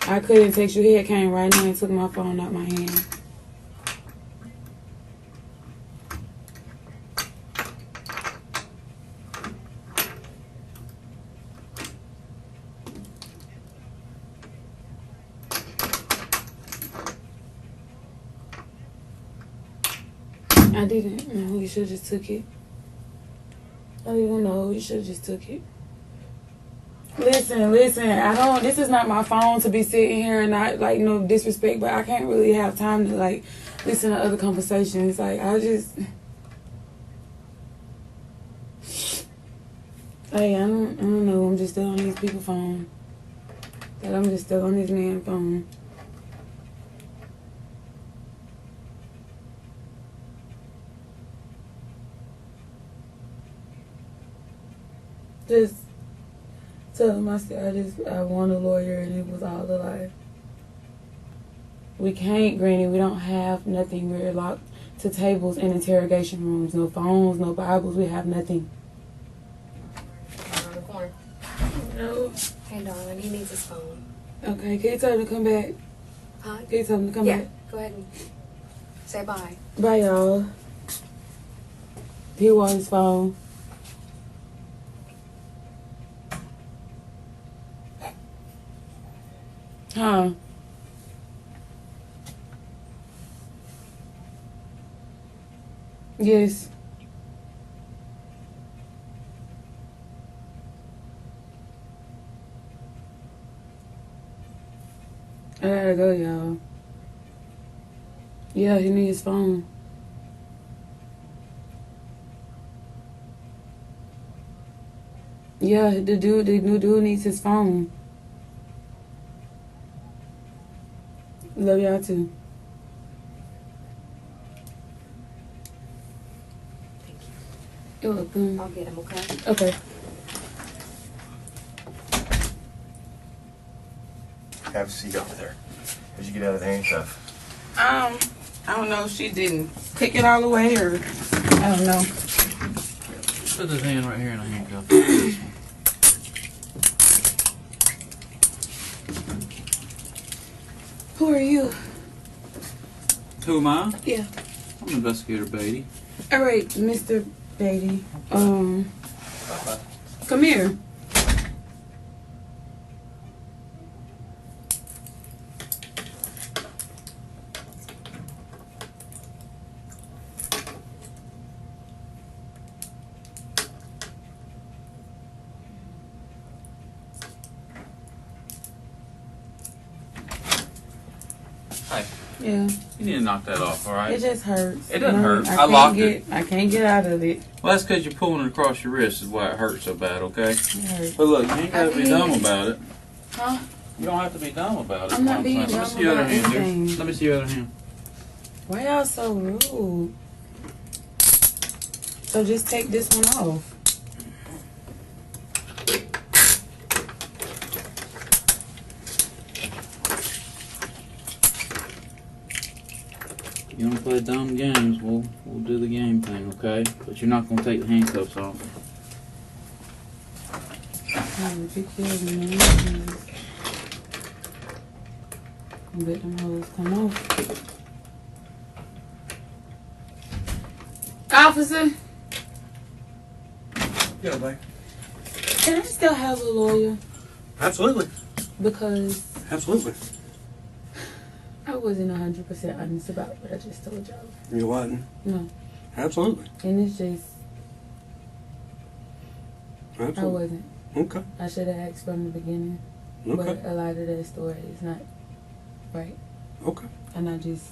I couldn't text you. He had came right now and took my phone out my hand. I didn't know. You should have just took it. I didn't know. You should have just took it. Listen. I don't. This is not my phone to be sitting here and not like no disrespect, but I can't really have time to like listen to other conversations. Like I just. Hey, I don't know. I'm just still on these people's phone. That I'm just still on this man's phone. Just tell him I want a lawyer and it was all a lie. We can't, Granny. We don't have nothing. We're locked to tables and interrogation rooms. No phones, no Bibles. We have nothing.
Around the corner.
No.
Hey, darling, he needs his phone.
Okay, can you tell him to come back?
Huh?
Can you tell him to come
Yeah,
back?
go ahead and say bye.
Bye, y'all. He wants his phone. Huh? Yes. I gotta go, y'all. Yeah, he needs his phone. Yeah, the new dude needs his phone. Love y'all too.
Thank you.
You're welcome.
I'll get him, okay?
Okay.
Have a seat over there. How'd you get out of the handcuff?
I don't know if she didn't take it all away or I don't know.
Put his hand right here in a handcuff.
Who are you?
Who am I?
Yeah.
I'm Investigator Beatty.
All right, Mr. Beatty. Come here.
Hi.
Yeah.
You need to knock that off, all right?
It just hurts.
It doesn't hurt. I
can't
locked
get,
it.
I can't get out of it.
Well, that's because you're pulling it across your wrist is why it hurts so bad, okay?
It hurts.
But look, you ain't got to be dumb about it.
Huh?
You don't have to be dumb about it.
I'm not being
Let me
dumb
see your other
about
hand,
anything.
dude. Let me see your other hand.
Why y'all so rude? So just take this one off.
You want to play dumb games, we'll do the game thing, okay? But you're not going to take the handcuffs off.
Oh, big deal, man. Let them hoes come off. Officer,
Yeah, babe.
can I still have a lawyer?
Absolutely.
Because
Absolutely.
I wasn't 100% honest about what I just told y'all.
You wasn't?
No.
Absolutely.
And it's just, I
Absolutely.
wasn't.
Okay.
I should have asked from the beginning.
Okay.
But a lot of that story is not right.
Okay.
And I just,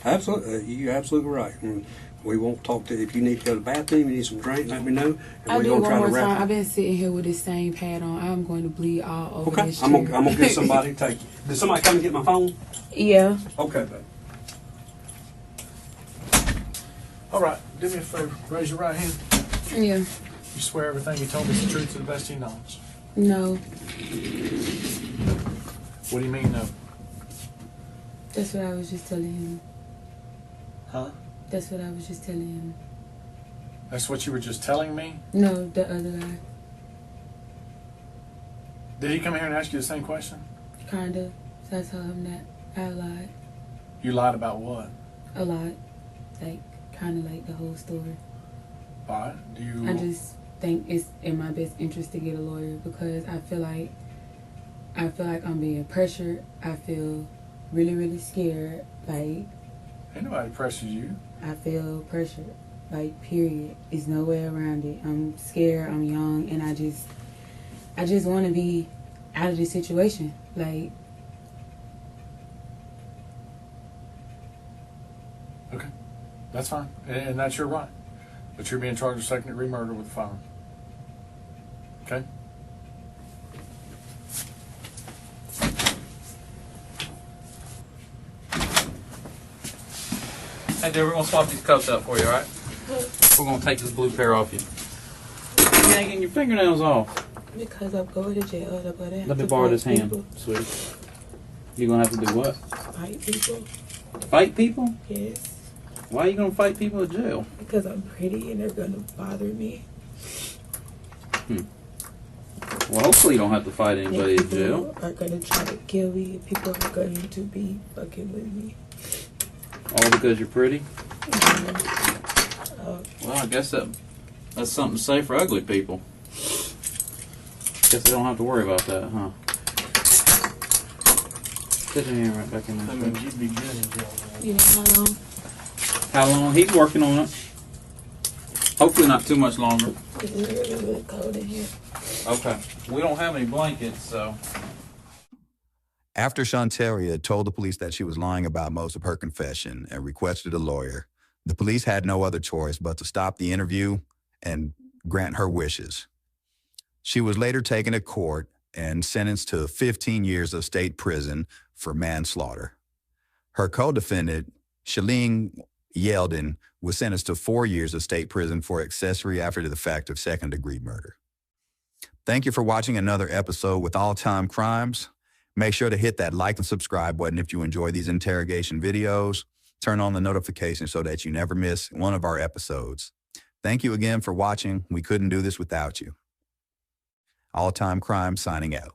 Absolutely. You're absolutely right. And we won't talk to, if you need to go to the bathroom, you need some drink, let me know. And
I'll
we're
do
going
it
to try
one
to
more time.
wrap
I've been sitting here with this same pad on. I'm going to bleed all over
Okay.
this
I'm
chair.
going to get somebody to take you. Did somebody come and get my phone?
Yeah.
Okay, babe.
All right, do me a favor. Raise your right hand.
Yeah.
You swear everything you told me is the truth to the best of your knowledge.
No.
What do you mean, no?
That's what I was just telling him.
Huh?
That's what I was just telling him.
That's what you were just telling me?
No, the other guy.
Did he come here and ask you the same question?
Kinda. So I told him that I lied.
You lied about what?
A lot. Like, kinda like the whole story.
Why? Do you...
I just think it's in my best interest to get a lawyer because I feel like I'm being pressured. I feel really, really scared. Like,
Ain't nobody pressures you.
I feel pressured. Like, period. There's no way around it. I'm scared. I'm young, and I just want to be out of this situation. Like,
Okay. That's fine. And that's your right. But you're being charged with second-degree murder with a firearm. Okay?
Hey, dude, we're going to swap these cuffs out for you, all right? We're going to take this blue pair off you. You ain't getting your fingernails off.
because I'm going to jail, I'm going to have
Let me
to
borrow
fight
this hand,
people.
sweetie. You going to have to do what?
Fight people?
Fight people?
Yes.
Why are you going to fight people in jail?
Because I'm pretty and they're going to bother me.
Well, hopefully you don't have to fight anybody in
People
jail.
are going to try to kill me and people are going to be fucking with me.
All because you're pretty?
Oh,
Well, I guess that's something to say for ugly people. Guess they don't have to worry about that, huh? Put your hand right back in there. Sweetie.
you'd be good in jail.
you know how long?
How long? He's working on it. Hopefully not too much longer.
It's really, really cold in here.
Okay. We don't have any blankets, so.
After Shantaria told the police that she was lying about most of her confession and requested a lawyer, the police had no other choice but to stop the interview and grant her wishes. She was later taken to court and sentenced to 15 years of state prison for manslaughter. Her co-defendant, Shaleen Yeldon, was sentenced to 4 years of state prison for accessory after the fact of second-degree murder. Thank you for watching another episode with All Time Crimes. Make sure to hit that like and subscribe button if you enjoy these interrogation videos. Turn on the notifications so that you never miss one of our episodes. Thank you again for watching. We couldn't do this without you. All Time Crime signing out.